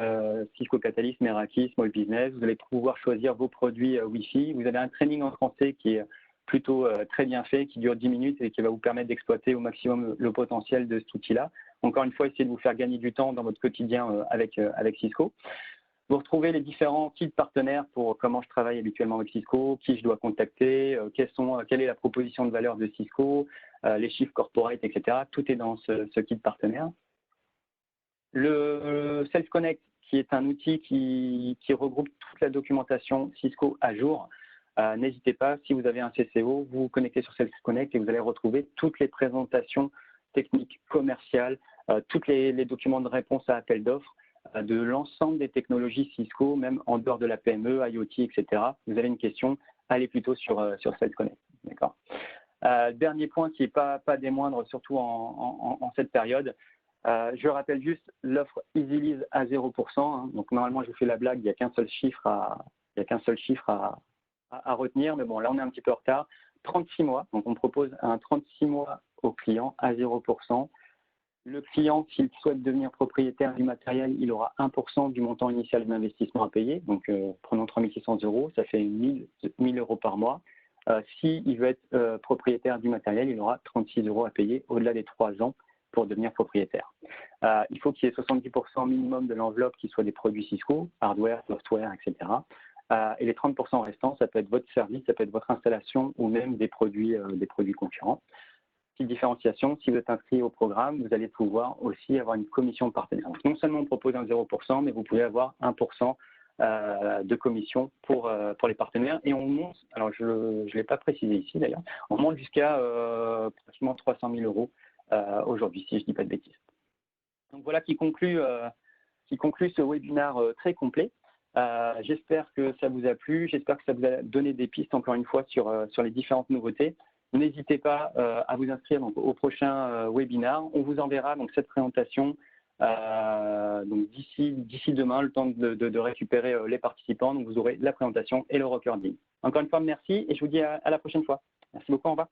Cisco Catalyst, Meraki, Small Business. Vous allez pouvoir choisir vos produits Wi-Fi. Vous avez un training en français qui est plutôt très bien fait, qui dure 10 minutes et qui va vous permettre d'exploiter au maximum le potentiel de cet outil-là. Encore une fois, essayez de vous faire gagner du temps dans votre quotidien avec Cisco. Vous retrouvez les différents types partenaires pour comment je travaille habituellement avec Cisco, qui je dois contacter, quelle est la proposition de valeur de Cisco, les chiffres corporate, etc. Tout est dans ce kit partenaire. Le Self-Connect, qui est un outil qui regroupe toute la documentation Cisco à jour. N'hésitez pas, si vous avez un CCO, vous vous connectez sur Self-Connect et vous allez retrouver toutes les présentations techniques, commerciales, tous les documents de réponse à appel d'offres de l'ensemble des technologies Cisco, même en dehors de la PME, IoT, etc. Vous avez une question, allez plutôt sur Self-Connect. D'accord. Dernier point qui n'est pas des moindres, surtout en cette période. Je rappelle juste l'offre EasyLease à 0%. Hein. Donc normalement, je vous fais la blague, il n'y a qu'un seul chiffre à retenir, mais bon, là on est un petit peu en retard. 36 mois, donc on propose un 36 mois au client à 0%. Le client, s'il souhaite devenir propriétaire du matériel, il aura 1% du montant initial d'investissement à payer. Donc prenons 3 600 €, ça fait 1 000 € par mois. S'il veut être propriétaire du matériel, il aura 36 € à payer au-delà des 3 ans pour devenir propriétaire. Il faut qu'il y ait 70% minimum de l'enveloppe qui soit des produits Cisco, hardware, software, etc. Et les 30% restants, ça peut être votre service, ça peut être votre installation ou même des produits concurrents. Petite différenciation, si vous êtes inscrit au programme, vous allez pouvoir aussi avoir une commission de partenaire. Donc, non seulement on propose un 0%, mais vous pouvez avoir 1% de commission pour les partenaires. Et on monte, alors je ne l'ai pas précisé ici d'ailleurs, on monte jusqu'à pratiquement 300 000 € aujourd'hui, si je ne dis pas de bêtises. Donc voilà qui conclut ce webinaire très complet. J'espère que ça vous a plu, j'espère que ça vous a donné des pistes encore une fois sur les différentes nouveautés. N'hésitez pas à vous inscrire donc, au prochain webinaire. On vous enverra donc, cette présentation d'ici demain, le temps de récupérer les participants. Donc vous aurez la présentation et le recording. Encore une fois, merci et je vous dis à la prochaine fois. Merci beaucoup, au revoir.